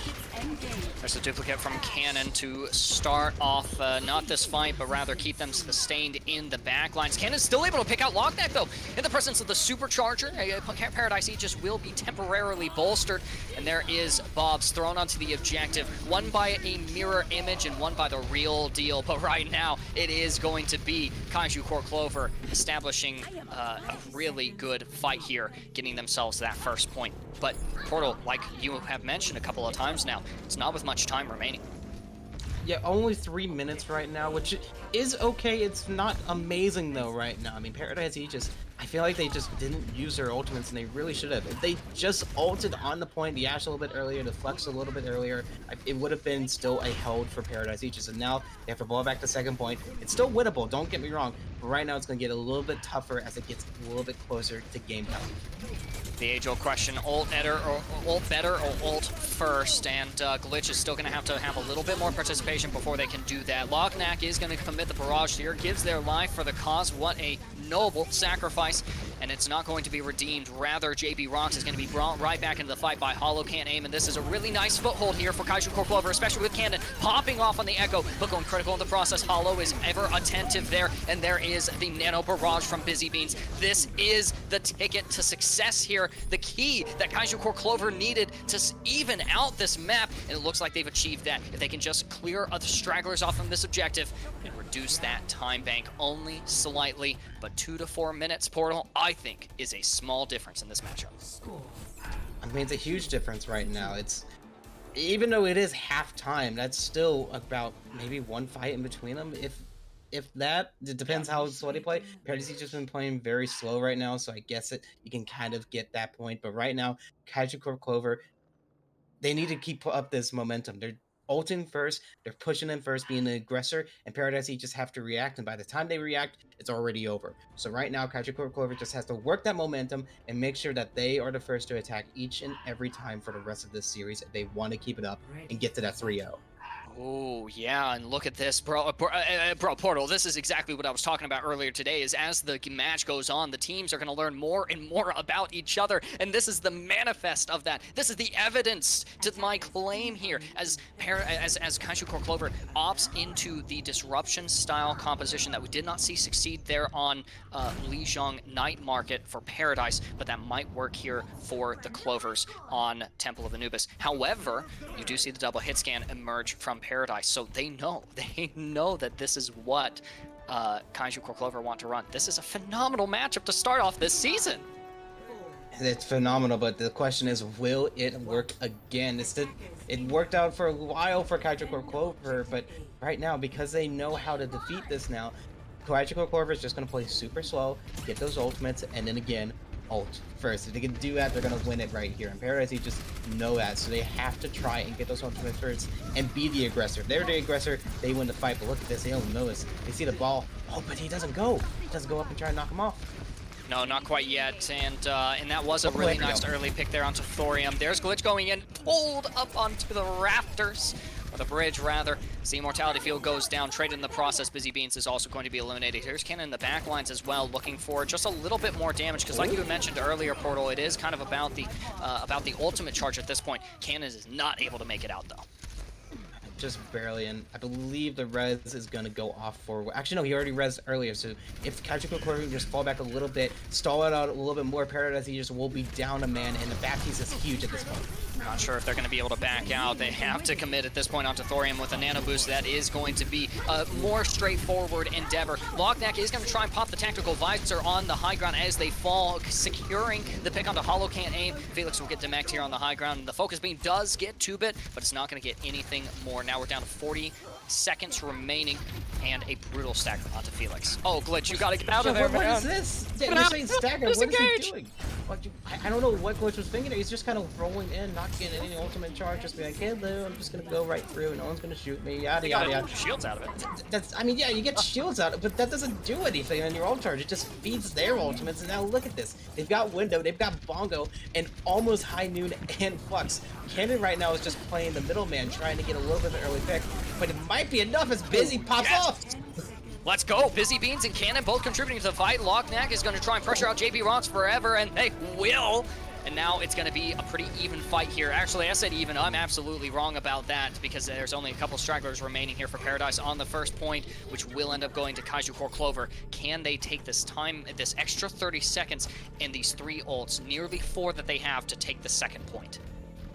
There's a duplicate from Cannon to start off not this fight, but rather keep them sustained in the backlines. Cannon's still able to pick out Lockneck, though. In the presence of the Supercharger, Paradise Aegis will be temporarily bolstered, and there is Bob's thrown onto the objective, one by a mirror image and one by the real deal. But right now, it is going to be Kaiju Core Clover establishing a really good fight here, getting themselves that first point. But Portal, like you have mentioned a couple of times now, it's not with much time remaining. Yeah, only 3 minutes right now, which is okay. It's not amazing, though, right now. I mean, Paradise Aegis, I feel like they just didn't use their ultimates, and they really should have. If they just ulted on the point, the Ash a little bit earlier, the Flex a little bit earlier, it would have been still a held for Paradise Aegis. And now they have to ball back to second point. It's still winnable, don't get me wrong, but right now it's going to get a little bit tougher as it gets a little bit closer to game time. The age-old question, ult better or ult first, and Glitch is still going to have a little bit more participation before they can do that. Lockneck is going to commit the barrage here, gives their life for the cause. What a noble sacrifice, and it's not going to be redeemed. Rather, JB Rocks is going to be brought right back into the fight by Hollow. Can't aim, and this is a really nice foothold here for Kaiju Core Clover, especially with Cannon popping off on the Echo, but going critical in the process. Hollow is ever attentive there, and there is the Nano Barrage from Busy Beans. This is the ticket to success here, the key that Kaiju Core Clover needed to even out this map, and it looks like they've achieved that. If they can just clear the stragglers off from this objective and reduce that time bank only slightly, but 2 to 4 minutes, Portal, I think, is a small difference in this matchup. I mean, it's a huge difference right now. It's, even though it is halftime, that's still about maybe 1 fight in between them. If that, it depends how slow they play. Paradise Aegis just been playing very slow right now, so I guess you can kind of get that point. But right now, Kaiju Corp Clover, they need to keep up this momentum. They're ulting first, they're pushing in first, being the aggressor, and Paradise Aegis have to react, and by the time they react, it's already over. So right now, kaiju corp clover just has to work that momentum and make sure that they are the first to attack each and every time for the rest of this series if they want to keep it up and get to that 3-0. Oh, yeah, and look at this, bro, Portal. This is exactly what I was talking about earlier today, is as the match goes on, the teams are going to learn more and more about each other, and this is the manifest of that. This is the evidence to my claim here, as kaiju corp clover opts into the disruption-style composition that we did not see succeed there on Lijiang Night Market for Paradise, but that might work here for the Clovers on Temple of Anubis. However, you do see the double hit scan emerge from Paradise, so they know that this is what kaiju corp clover want to run. This is a phenomenal matchup to start off this season. It's phenomenal, but the question is, will it work again? It worked out for a while for kaiju corp clover, but right now, because they know how to defeat this now, kaiju corp clover is just going to play super slow, get those ultimates, and then again ult first. If they can do that, they're gonna win it right here. And Paradise, they just know that, so they have to try and get those ultimates first and be the aggressor. If they're the aggressor, they win the fight. But look at this, they don't know this. They see the ball. Oh, but he doesn't go. He doesn't go up and try and knock him off. No, not quite yet, and that was a really nice early pick there onto Thorium. There's Glitch going in, pulled up onto the rafters, or the bridge rather. The Immortality Field goes down, traded in the process. Busy Beans is also going to be eliminated. Here's Cannon in the back lines as well, looking for just a little bit more damage, because like you had mentioned earlier, Portal, it is kind of about the ultimate charge at this point. Cannon is not able to make it out though. Just barely, and I believe the res is gonna go off for. Actually, no, he already res earlier. So if kaiju corp clover can just fall back a little bit, stall it out a little bit more, Paradise Aegis will be down a man, and the back piece is huge at this point. Not sure if they're going to be able to back out. They have to commit at this point onto Thorium with a nano boost. That is going to be a more straightforward endeavor. Lockneck is going to try and pop the tactical visor on the high ground as they fall, securing the pick onto Hollow. Can't aim. Felix will get demeched here on the high ground. The focus beam does get 2-bit, but it's not going to get anything more. Now we're down to 40 seconds remaining, and a brutal stack onto Felix. Oh, Glitch, you got to get out of there, man. What is this? You're saying stagger. What is he doing? I don't know what Glitch was thinking. He's just kind of rolling in, not getting any ultimate charge, just be like, hello, I'm just gonna go right through, no one's gonna shoot me, yada yada yada. Shields out of it. That's, I mean, yeah, you get shields out, but that doesn't do anything on your ult charge. It just feeds their ultimates, and now look at this. They've got Window, they've got Bongo, and almost High Noon and Flux. Cannon right now is just playing the middleman, trying to get a little bit of an early pick, but it might be enough as Busy pops off. Let's go. Busy Beans and Cannon both contributing to the fight. Lockneck is going to try and pressure out JB Rocks forever, and they will. And now it's going to be a pretty even fight here. Actually, I said even. I'm absolutely wrong about that, because there's only a couple stragglers remaining here for Paradise on the first point, which will end up going to kaiju corp clover. Can they take this time, this extra 30 seconds, and these 3 ults, nearly 4 that they have, to take the second point?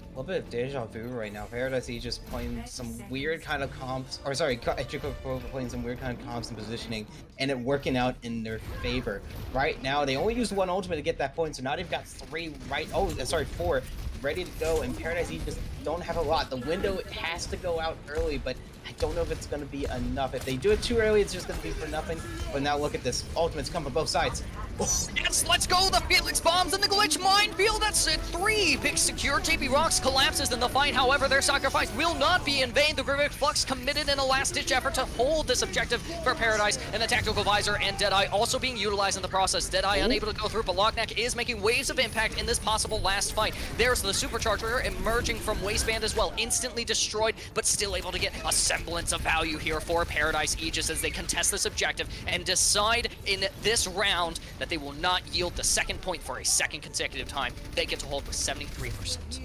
A little bit of deja vu right now. Paradise Aegis playing some weird kind of comps, or sorry, kaiju corp clover playing some weird kind of comps and positioning, and it working out in their favor. Right now, they only used 1 ultimate to get that point, so now they've got 3 right, 4 ready to go, and Paradise Aegis don't have a lot. The window has to go out early, but I don't know if it's going to be enough. If they do it too early, it's just going to be for nothing. But now look at this. Ultimates come from both sides. Yes, let's go! The Felix bombs and the Glitch minefield. That's it. 3 picks secure. JP Rocks collapses in the fight. However, their sacrifice will not be in vain. The Grivic Flux committed in a last-ditch effort to hold this objective for Paradise, and the Tactical Visor and Deadeye also being utilized in the process. Deadeye unable to go through, but Lockneck is making waves of impact in this possible last fight. There's the Supercharger emerging from Waistband as well. Instantly destroyed, but still able to get a semblance of value here for Paradise Aegis as they contest this objective and decide in this round that they will not yield the second point for a second consecutive time. They get to hold with 73%.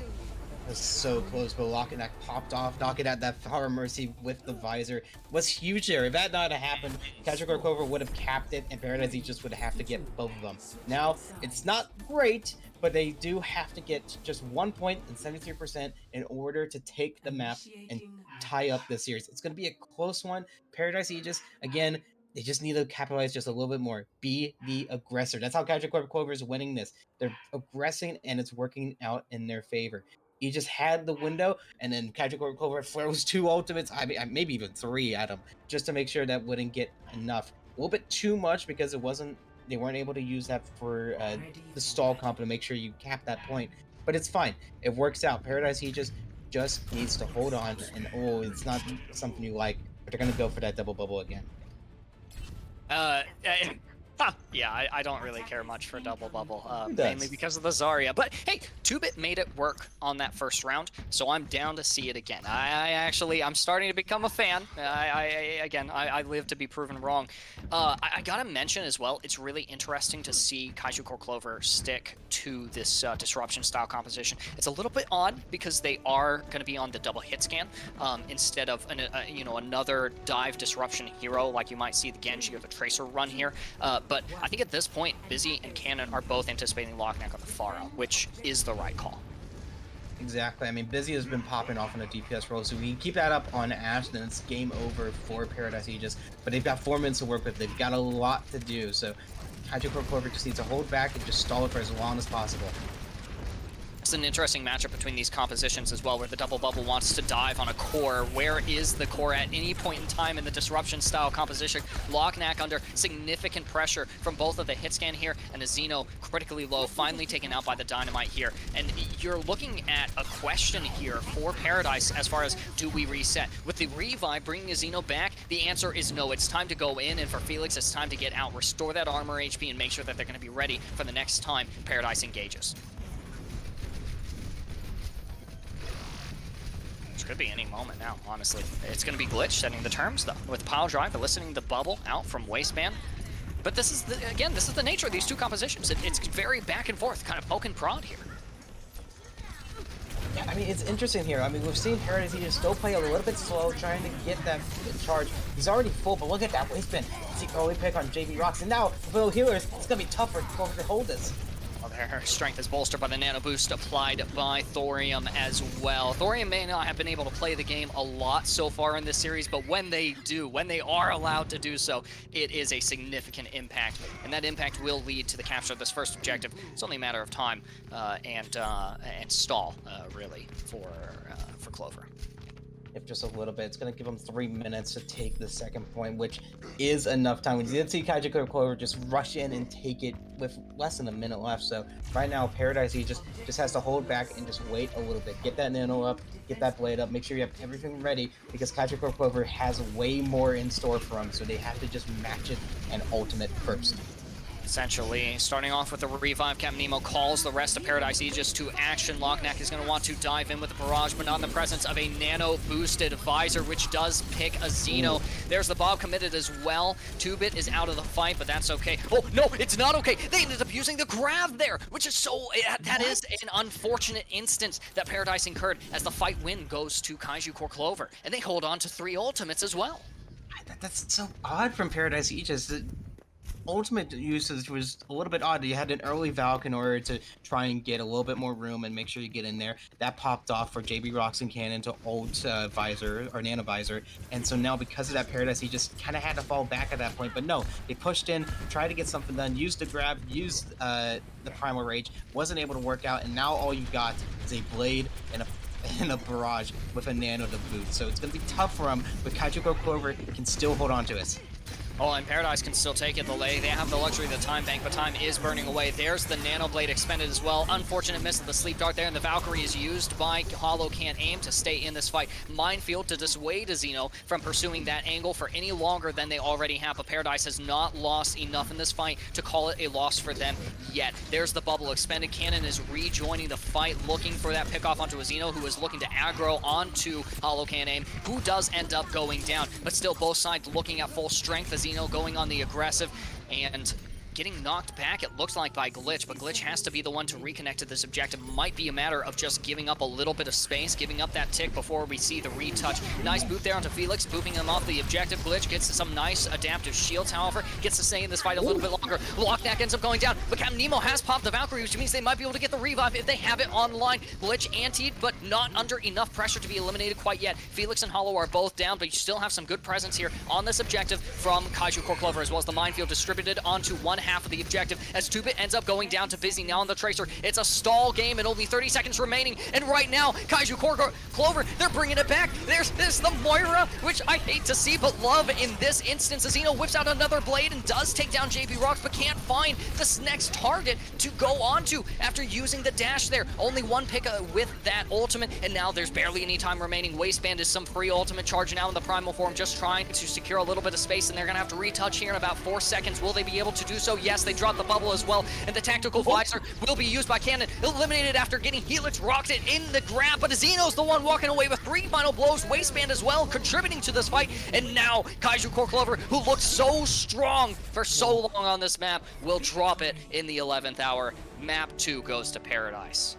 Was so close, but Lockneck popped off, knocking at that Far Mercy with the visor. Was huge there. If that not happened, kaiju corp clover would have capped it, and Paradise Aegis would have to get both of them. Now, it's not great, but they do have to get just 1 point and 73% in order to take the map and tie up this series. It's going to be a close one. Paradise Aegis, again, they just need to capitalize just a little bit more. Be the aggressor. That's how kaiju corp clover is winning this. They're aggressing, and it's working out in their favor. He just had the window, and then kaiju corp clover throws 2 ultimates, I mean, maybe even 3 at him, just to make sure that wouldn't get enough. A little bit too much, because they weren't able to use that for the stall comp to make sure you cap that point. But it's fine. It works out. Paradise Aegis just needs to hold on, and oh, it's not something you like, but they're gonna go for that double bubble again. Yeah, I don't really care much for double bubble, Who does? mainly because of the Zarya. But hey, 2-Bit made it work on that first round, so I'm down to see it again. I'm starting to become a fan. I live to be proven wrong. I gotta mention as well, it's really interesting to see kaiju corp clover stick to this disruption style composition. It's a little bit odd because they are going to be on the double hit scan instead of another dive disruption hero like you might see the Genji or the Tracer run here. But I think at this point, Busy and Cannon are both anticipating Lockneck on the Pharah, which is the right call. Exactly. I mean, Busy has been popping off on a DPS role, so we can keep that up on Ashe, then it's game over for Paradise Aegis. But they've got 4 minutes to work with. They've got a lot to do, so kaiju corp clover just needs to hold back and just stall it for as long as possible. It's an interesting matchup between these compositions as well, where the double bubble wants to dive on a core. Where is the core at any point in time in the disruption style composition? Lockneck under significant pressure from both of the hit scan here, and a Xeno critically low, finally taken out by the dynamite here. And you're looking at a question here for Paradise as far as, do we reset? With the revive bringing a Xeno back, the answer is no. It's time to go in, and for Felix, it's time to get out, restore that armor HP, and make sure that they're going to be ready for the next time Paradise engages. Could be any moment now, honestly. It's going to be Glitch setting the terms, though, with Pile Drive eliciting the bubble out from Waistband. But this is, this is the nature of these two compositions. It's very back and forth, kind of poke and prod here. Yeah, I mean, it's interesting here. I mean, we've seen Paradise Aegis still play a little bit slow, trying to get that charge. He's already full, but look at that Waistband. See early pick on JB Rocks, and now, with little healers, it's going to be tough for Clover to hold this. Well, their strength is bolstered by the nano boost applied by Thorium as well. Thorium may not have been able to play the game a lot so far in this series, but when they do, when they are allowed to do so, it is a significant impact, and that impact will lead to the capture of this first objective. It's only a matter of time and stall, really, for Clover. If just a little bit. It's going to give them 3 minutes to take the second point, which is enough time. We did see kaiju corp clover just rush in and take it with less than a minute left. So right now, Paradise just has to hold back and just wait a little bit. Get that nano up, get that blade up, make sure you have everything ready, because kaiju corp clover has way more in store for them, so they have to just match it and ultimate first. Essentially, starting off with the revive, Captain Nemo calls the rest of Paradise Aegis to action. Lockneck is going to want to dive in with the barrage, but not in the presence of a nano-boosted visor, which does pick a Xeno. Ooh. There's the Bob committed as well. 2-Bit is out of the fight, but that's okay. Oh, no, it's not okay. They ended up using the grab there, which is so... That is an unfortunate instance that Paradise incurred as the fight win goes to kaiju corp clover, and they hold on to 3 ultimates as well. That's so odd from Paradise Aegis. Ultimate usage was a little bit odd. You had an early Valk in order to try and get a little bit more room and make sure you get in there. That popped off for JB Rocks and Cannon to ult visor or nano visor, and so now because of that, Paradise he just kind of had to fall back at that point. But no, they pushed in, tried to get something done, used the grab, used the primal rage, wasn't able to work out, and now all you got is a blade and a barrage with a nano to boot. So it's going to be tough for them, but kaiju corp clover can still hold on to it. Oh, and Paradise can still take it. They have the luxury of the time bank, but time is burning away. There's the Nano Blade expended as well. Unfortunate miss of the Sleep Dart there, and the Valkyrie is used by Hollow Can't Aim to stay in this fight. Minefield to dissuade a Xeno from pursuing that angle for any longer than they already have, but Paradise has not lost enough in this fight to call it a loss for them yet. There's the bubble expended. Cannon is rejoining the fight, looking for that pickoff onto a Xeno who is looking to aggro onto Hollow Can't Aim, who does end up going down, but still both sides looking at full strength. Xeno going on the aggressive and getting knocked back, it looks like, by Glitch, but Glitch has to be the one to reconnect to this objective. Might be a matter of just giving up a little bit of space, giving up that tick before we see the retouch. Nice boot there onto Felix, booping him off the objective. Glitch gets some nice adaptive shields, however, gets to stay in this fight a little bit longer. Lockneck ends up going down, but Captain Nemo has popped the Valkyrie, which means they might be able to get the revive if they have it online. Glitch antied, but not under enough pressure to be eliminated quite yet. Felix and Hollow are both down, but you still have some good presence here on this objective from kaiju corp clover, as well as the minefield distributed onto one half half of the objective as 2-Bit ends up going down to Busy now on the Tracer. It's a stall game and only 30 seconds remaining, and right now, Kaiju Corp Clover, they're bringing it back. There's the Moira, which I hate to see, but love in this instance. Azino whips out another blade and does take down JP Rocks, but can't find this next target to go onto after using the dash there. Only one pick with that ultimate, and now there's barely any time remaining. Waistband is some free ultimate charging out in the primal form, just trying to secure a little bit of space, and they're gonna have to retouch here in about 4 seconds. Will they be able to do so? Yes, they drop the bubble as well, and the tactical visor will be used by Cannon. Eliminated after getting Helix Rocket in the grab, but Azino's the one walking away with 3 final blows. Waistband as well, contributing to this fight, and now Kaiju Core Clover, who looked so strong for so long on this map, will drop it in the 11th hour. Map 2 goes to Paradise.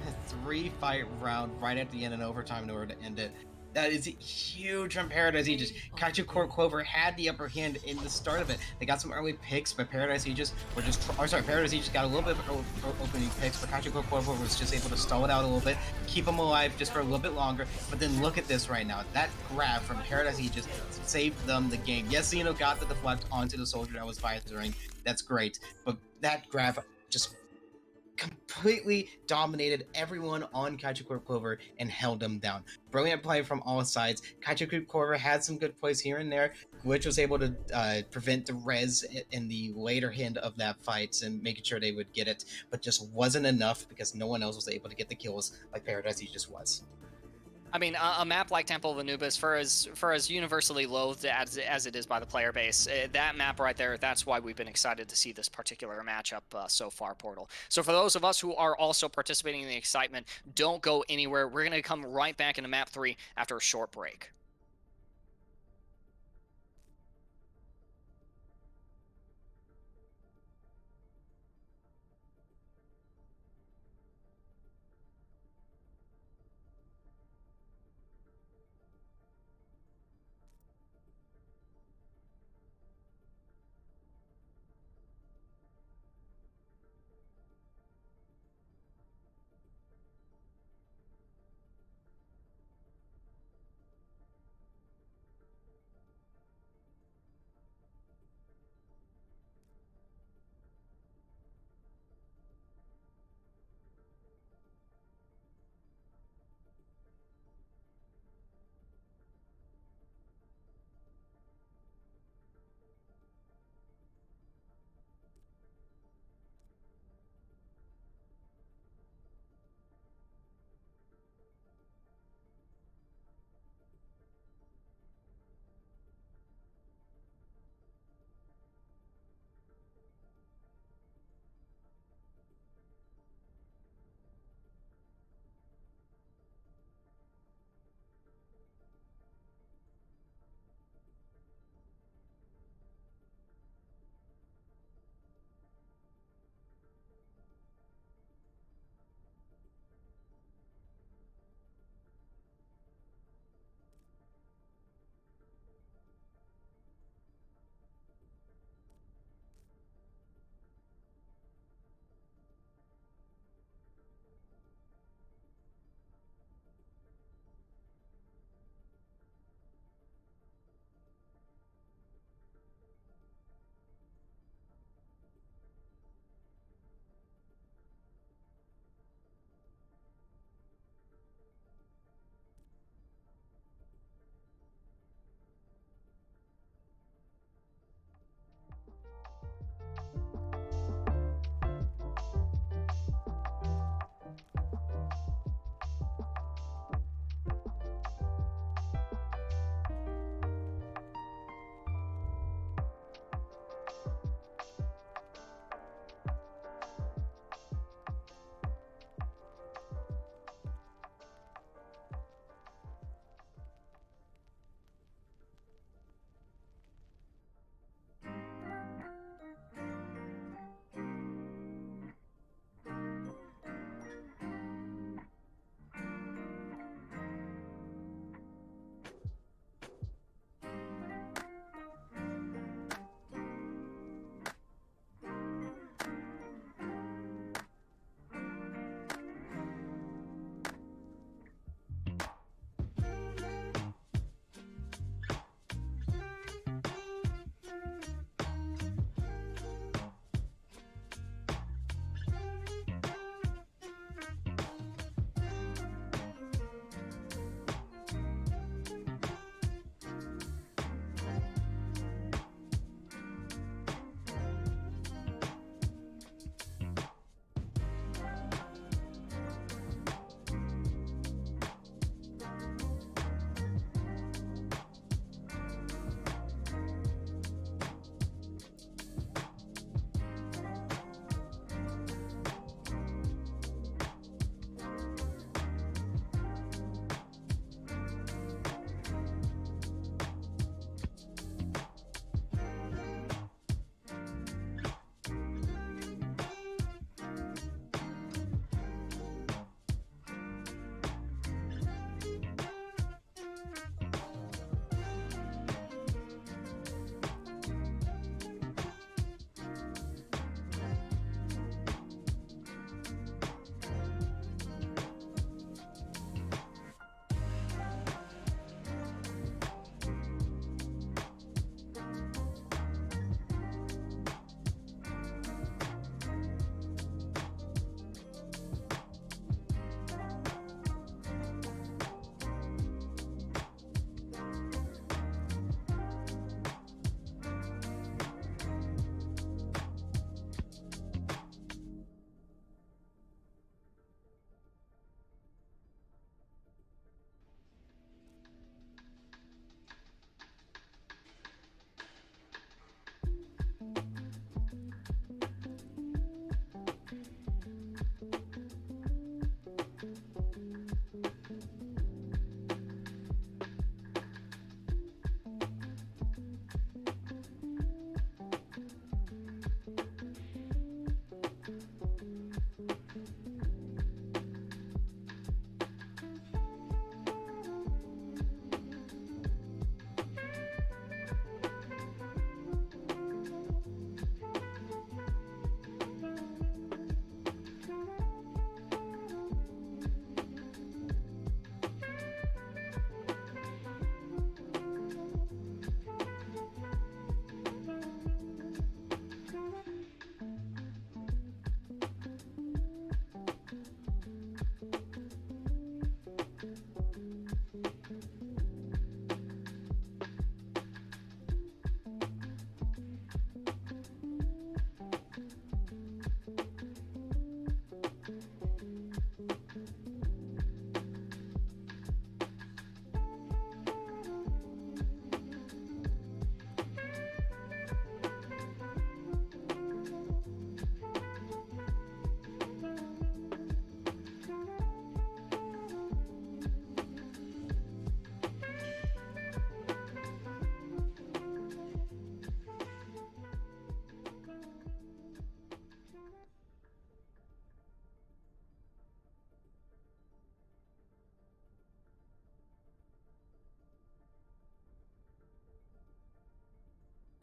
A 3-fight round right at the end in overtime in order to end it. That is huge from Paradise Aegis. Kaiju Corp Clover had the upper hand in the start of it. They got some early picks, but Paradise Aegis were just, Paradise Aegis got a little bit of opening picks, but Kaiju Corp Clover was just able to stall it out a little bit, keep them alive just for a little bit longer. But then look at this right now. That grab from Paradise Aegis saved them the game. Yes, Xeno got the deflect onto the soldier that was visoring. That's great, but that grab just completely dominated everyone on Kaiju Corp Clover and held them down. Brilliant play from all sides. Kaiju Corp Clover had some good plays here and there. Glitch was able to prevent the res in the later end of that fight and making sure they would get it, but just wasn't enough because no one else was able to get the kills like Paradise Aegis was. I mean, a map like Temple of Anubis, for as universally loathed as it is by the player base, that map right there, that's why we've been excited to see this particular matchup so far, Portal. So for those of us who are also participating in the excitement, don't go anywhere. We're going to come right back into map 3 after a short break.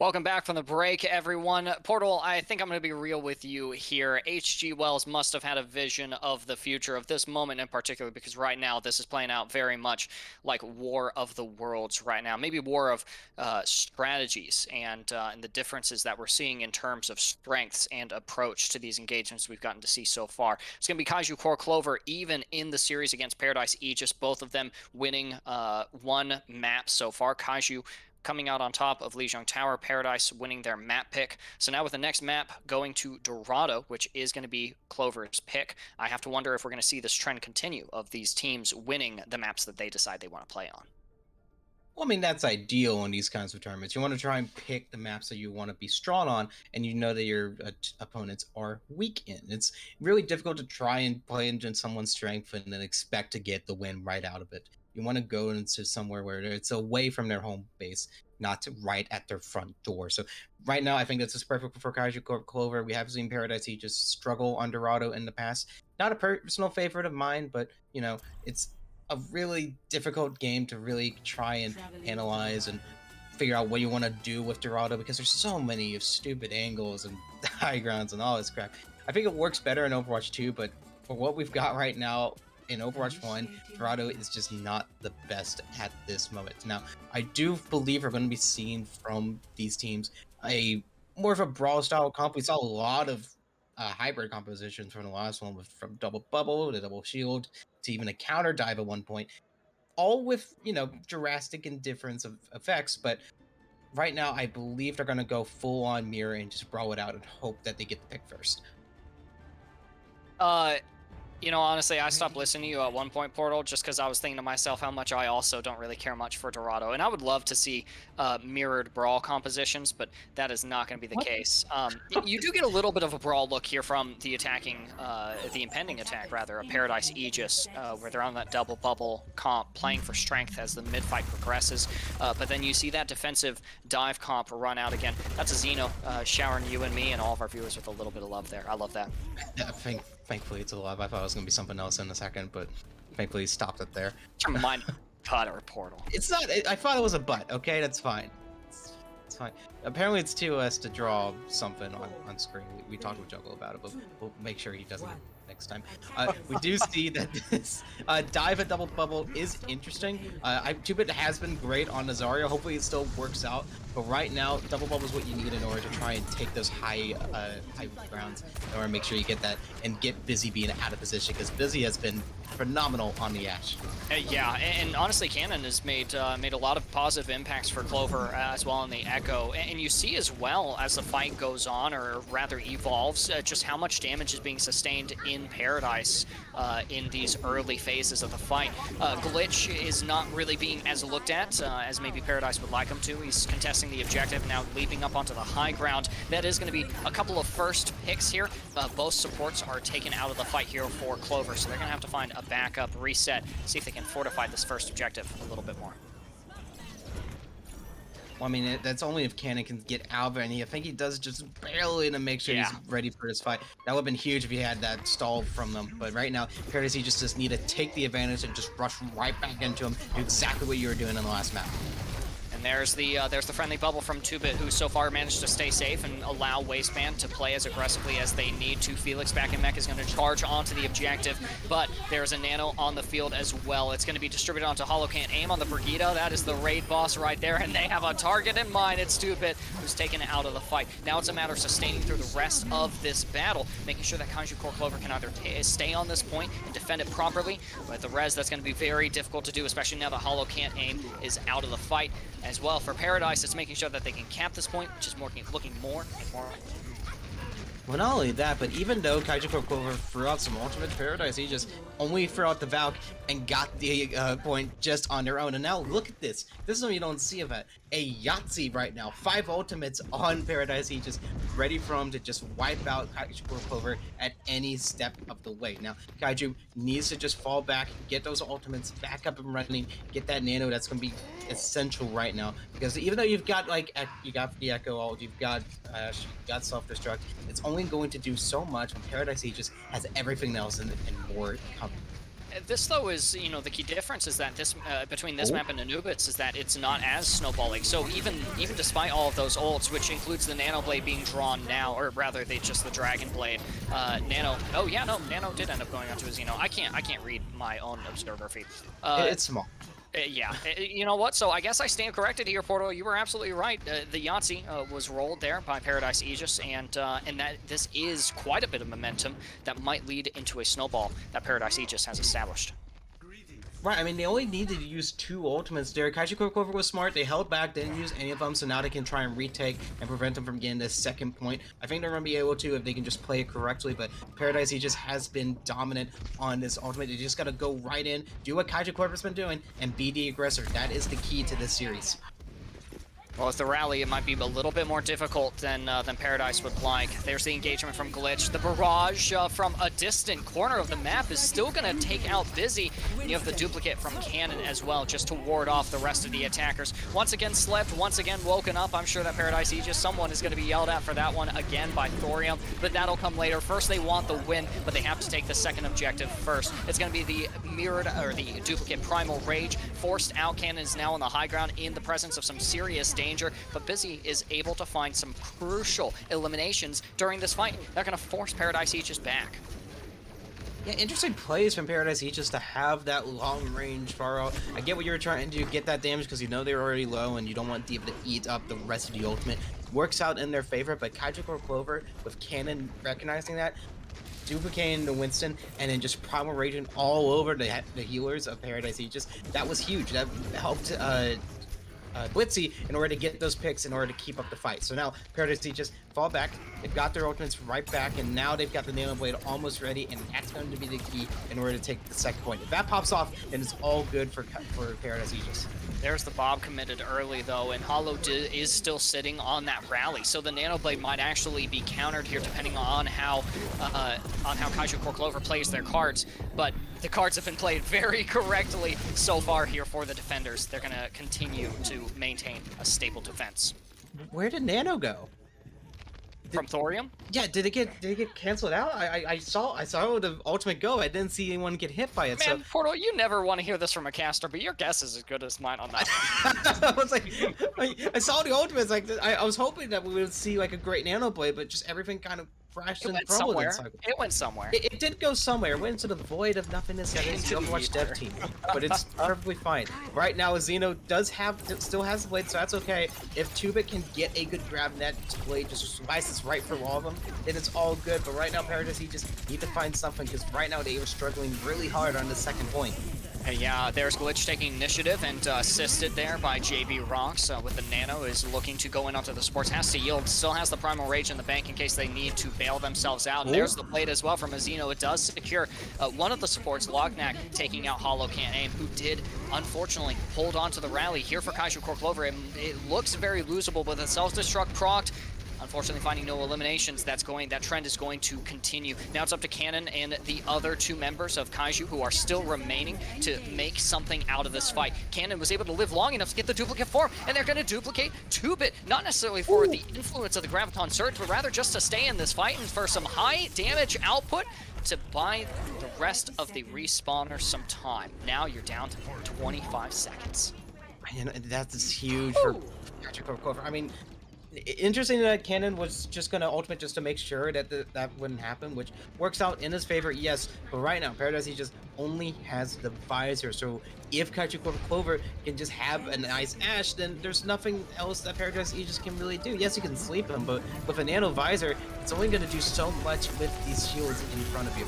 Welcome back from the break, everyone. Portal, I think I'm going to be real with you here. H.G. Wells must have had a vision of the future of this moment in particular, because right now this is playing out very much like War of the Worlds right now. Maybe War of strategies and the differences that we're seeing in terms of strengths and approach to these engagements we've gotten to see so far. It's going to be Kaiju Core Clover, even in the series against Paradise Aegis, both of them winning one map so far. Kaiju coming out on top of Lijiang Tower, Paradise winning their map pick. So now with the next map going to Dorado, which is going to be Clover's pick, I have to wonder if we're going to see this trend continue of these teams winning the maps that they decide they want to play on. Well, I mean, that's ideal in these kinds of tournaments. You want to try and pick the maps that you want to be strong on, and you know that your opponents are weak in. It's really difficult to try and play into someone's strength and then expect to get the win right out of it. You want to go into somewhere where it's away from their home base, not right at their front door. So right now, I think this is perfect for Kaiju Corp Clover. We have seen Paradise Aegis struggle on Dorado in the past. Not a personal favorite of mine, but it's a really difficult game to really try and analyze and figure out what you want to do with Dorado, because there's so many stupid angles and high grounds and all this crap. I think it works better in Overwatch 2, but for what we've got right now in Overwatch 1, Dorado is just not the best at this moment. Now, I do believe we're going to be seeing from these teams a more of a brawl style comp. We saw a lot of hybrid compositions from the last one, from double bubble to double shield to even a counter dive at one point, all with drastic and difference of effects. But right now, I believe they're going to go full on mirror and just brawl it out and hope that they get the pick first. Honestly, I stopped listening to you at one point, Portal, just because I was thinking to myself how much I also don't really care much for Dorado. And I would love to see mirrored brawl compositions, but that is not going to be the case. You do get a little bit of a brawl look here from the impending attack, rather, of Paradise Aegis, where they're on that double bubble comp, playing for strength as the mid-fight progresses. But then you see that defensive dive comp run out again. That's a Xeno showering you and me and all of our viewers with a little bit of love there. I love that. Yeah, thankfully it's alive. I thought it was going to be something else in a second, but thankfully he stopped it there. Your mind cut or Portal. It's not. I thought it was a butt. Okay, that's fine. It's fine. Apparently it's to us to draw something on screen. We talked with Juggle about it, but we'll make sure he doesn't next time. We do see that this dive at double bubble is interesting. 2-bit has been great on Nazario. Hopefully it still works out. But right now, double bubble is what you need in order to try and take those high grounds in order to make sure you get that and get Busy being out of position, because Busy has been phenomenal on the Ashe. Yeah, and honestly, Cannon has made a lot of positive impacts for Clover as well in the Echo. And you see as well as the fight goes on, or rather evolves, just how much damage is being sustained in Paradise in these early phases of the fight. Glitch is not really being as looked at as maybe Paradise would like him to. He's contesting the objective, now leaping up onto the high ground. That is going to be a couple of first picks here. Both supports are taken out of the fight here for Clover, so they're going to have to find a backup, reset, see if they can fortify this first objective a little bit more. Well, I mean, that's only if Cannon can get out of it, and I think he does just barely to make sure he's ready for this fight. That would have been huge if he had that stall from them. But right now, Paradise just need to take the advantage and just rush right back into him, do exactly what you were doing in the last map. There's the friendly bubble from 2-bit, who so far managed to stay safe and allow Waistband to play as aggressively as they need to. Felix back in mech is going to charge onto the objective, but there's a nano on the field as well. It's going to be distributed onto Holocant. Aim on the Brigitte. That is the raid boss right there, and they have a target in mind. It's 2-bit who's taken out of the fight. Now it's a matter of sustaining through the rest of this battle, making sure that Kaiju Core Clover can either stay on this point and defend it properly. But the res, that's going to be very difficult to do, especially now that Holocant aim is out of the fight. As well, for Paradise, it's making sure that they can cap this point, which is looking more and more. Well, not only that, but even though Kaiju Corp Clover threw out some ultimates, Paradise he just only threw out the Valk and got the point just on their own. And now look at this. This is what you don't see of it. A Yahtzee right now. 5 ultimates on Paradise Aegis, ready for him to just wipe out Kaiju Corp Clover at any step of the way. Now, Kaiju needs to just fall back, get those ultimates back up and running, get that nano. That's going to be essential right now, because even though you've got you got the Echo ult, you've got self-destruct, it's only going to do so much when Paradise Aegis has everything else and more coming. This though is, you know, the key difference is that this between this map and Anubis is that it's not as snowballing. So even despite all of those ults, which includes the Nano Blade being drawn now, or rather just the Dragon Blade, Nano. Oh yeah, no, Nano did end up going onto his Xeno. I can't read my own observer feed. It's small. Yeah, you know what? So I guess I stand corrected here, Porto. You were absolutely right. The Yahtzee was rolled there by Paradise Aegis, and that this is quite a bit of momentum that might lead into a snowball that Paradise Aegis has established. Right, I mean, they only needed to use 2 ultimates there. Kaiju Corp Clover was smart. They held back, didn't use any of them, so now they can try and retake and prevent them from getting this second point. I think they're going to be able to if they can just play it correctly, but Paradise Aegis has been dominant on this ultimate. They just got to go right in, do what Kaiju Corp has been doing, and be the aggressor. That is the key to this series. Well, with the rally, it might be a little bit more difficult than Paradise would like. There's the engagement from Glitch. The barrage from a distant corner of the map is still going to take out Busy. And you have the duplicate from Cannon as well, just to ward off the rest of the attackers. Once again slept, once again woken up. I'm sure that Paradise Aegis, someone is going to be yelled at for that one again by Thorium, but that'll come later. First, they want the win, but they have to take the second objective first. It's going to be the mirrored, or the duplicate Primal Rage. Forced out. Cannon is now on the high ground in the presence of some serious danger, but Busy is able to find some crucial eliminations during this fight. They're going to force Paradise Aegis back. Yeah, interesting plays from Paradise Aegis to have that long range far out. I get what you were trying to do, get that damage because you know they're already low and you don't want Diva to eat up the rest of the ultimate. Works out in their favor, but Kaiju Corp Clover, with Cannon recognizing that, duplicating the Winston, and then just Primal Raging all over the healers of Paradise Aegis, that was huge. That helped Blitzy in order to get those picks in order to keep up the fight. So now Paradise Aegis fall back, they've got their ultimates right back, and now they've got the Nano Blade almost ready, and that's going to be the key in order to take the second point. If that pops off, then it's all good for Paradise Aegis. There's the Bob committed early though, and Hollow is still sitting on that rally, so the Nano Blade might actually be countered here depending on how Kaiju Corp Clover plays their cards, but the cards have been played very correctly so far here for the defenders. They're going to continue to maintain a stable defense. Where did Nano go? From Thorium? Yeah, did it get canceled out? I saw the ultimate go. I didn't see anyone get hit by it. Man, so Portal, you never want to hear this from a caster, but your guess is as good as mine on that. I was like, I saw the ultimates. Like, I was hoping that we would see like a great Nano Blade, but just everything kind of crashed and crumbled inside. It went somewhere. It did go somewhere. It went into the void of nothingness that is the Overwatch dev team. But it's perfectly fine. Right now, Xeno still has the blade, so that's okay. If 2-Bit can get a good grab, and that blade just slices right through all of them, then it's all good. But right now, Paradise, you just need to find something, because right now they were struggling really hard on the second point. And yeah, there's Glitch taking initiative and assisted there by JB Rocks with the Nano, is looking to go in onto the supports, has to yield, still has the Primal Rage in the bank in case they need to bail themselves out. And there's the blade as well from Azino. It does secure one of the supports, Lognak, taking out Hollow Can't Aim, who did unfortunately hold on to the rally here for Kaiju Corp Clover. It looks very losable, but the self-destruct procced. Unfortunately, finding no eliminations, that trend is going to continue. Now it's up to Cannon and the other 2 members of Kaiju who are still remaining to make something out of this fight. Cannon was able to live long enough to get the duplicate form, and they're going to duplicate 2-Bit, not necessarily for the influence of the Graviton Surge, but rather just to stay in this fight and for some high damage output to buy the rest of the respawner some time. Now you're down to 25 seconds. Man, that's huge for Kaiju Corp Clover. I mean, interesting that Cannon was just gonna ultimate just to make sure that that wouldn't happen, which works out in his favor, yes. But right now, Paradise he just only has the visor, so if Kaiju Corp Clover can just have a nice Ash, then there's nothing else that Paradise Aegis can really do. Yes, you can sleep him, but with a Nano Visor, it's only gonna do so much with these shields in front of you.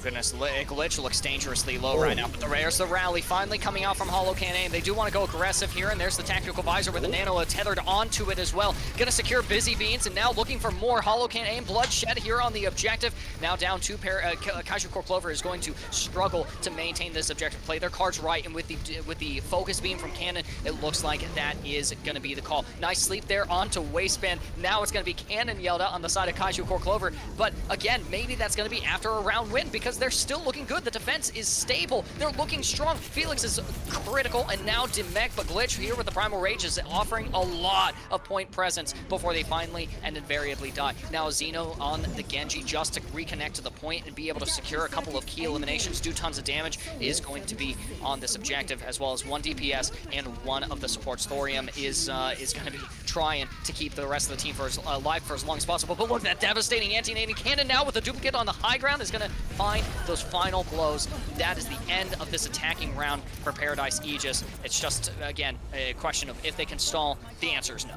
Goodness, Glitch looks dangerously low right now, but there's the rally finally coming out from Hollow Can't Aim. They do want to go aggressive here, and there's the Tactical Visor with the Nano tethered onto it as well. Gonna secure Busy Beans, and now looking for more Hollow Can't Aim. Bloodshed here on the objective. Now down 2 Kaiju Corp Clover is going to struggle to maintain this objective. Play their cards right, and with the focus beam from Cannon, it looks like that is gonna be the call. Nice sleep there onto Waistband. Now it's gonna be Cannon yelled out on the side of Kaiju Corp Clover, but again, maybe that's gonna be after a round win, because because they're still looking good. The defense is stable. They're looking strong. Felix is critical, and now Demek, but Glitch here with the Primal Rage is offering a lot of point presence before they finally and invariably die. Now Xeno on the Genji just to reconnect to the point and be able to secure a couple of key eliminations, do tons of damage, is going to be on this objective, as well as 1 DPS and one of the supports. Thorium is going to be trying to keep the rest of the team alive for as long as possible. But look, that devastating anti-nating cannon now with a duplicate on the high ground is going to find those final blows. That is the end of this attacking round for Paradise Aegis. It's just, again, a question of if they can stall. The answer is no.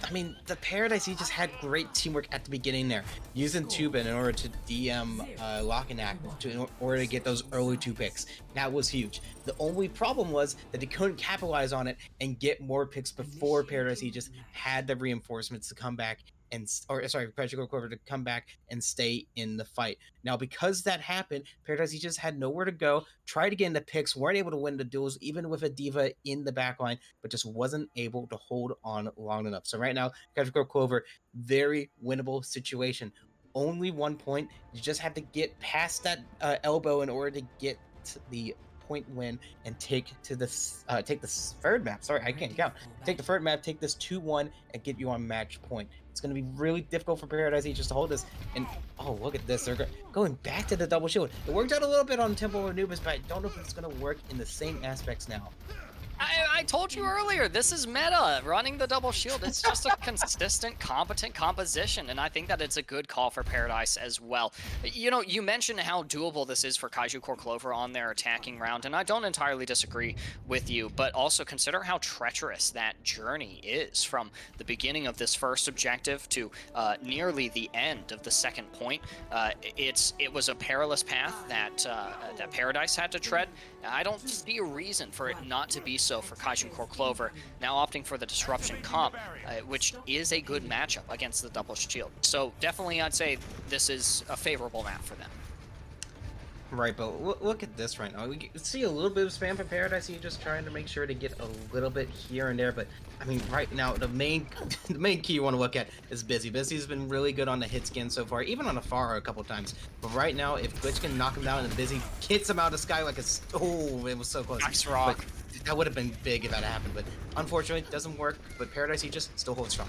I mean, the Paradise Aegis had great teamwork at the beginning there, using Tubin in order to DM Lock and Act in order to get those early 2 picks. That was huge. The only problem was that they couldn't capitalize on it and get more picks before Paradise Aegis had the reinforcements to come back and, Paradise Clover to come back and stay in the fight. Now, because that happened, Paradise Aegis had nowhere to go, tried to get into picks, weren't able to win the duels, even with a diva in the backline, but just wasn't able to hold on long enough. So right now, Paradise Clover, very winnable situation. Only 1 point. You just have to get past that elbow in order to get to the point win and take the third map. Sorry, I can't count. Take the third map, take this 2-1, and get you on match point. It's going to be really difficult for Paradise Aegis to hold this. And oh, look at this. They're going back to the double shield. It worked out a little bit on Temple of Anubis, but I don't know if it's going to work in the same aspects now. I told you earlier, this is meta. Running the double shield, it's just a consistent, competent composition, and I think that it's a good call for Paradise as well. You know, you mentioned how doable this is for Kaiju Core Clover on their attacking round, and I don't entirely disagree with you, but also consider how treacherous that journey is from the beginning of this first objective to nearly the end of the second point. It was a perilous path that Paradise had to tread. I don't see a reason for it not to be so for Kaiju Core Clover, now opting for the Disruption comp, which is a good matchup against the double shield. So definitely I'd say this is a favorable map for them. Right, but look at this right now. We can see a little bit of spam from Paradise. You're just trying to make sure to get a little bit here and there. But I mean, right now the main key you want to look at is Busy. Busy's been really good on the hit scan so far, even on a Afar a couple times. But right now, if Glitch can knock him down and Busy hits him out of the sky like it was so close. Nice rock. But that would have been big if that happened. But unfortunately, it doesn't work. But Paradise he just still holds strong.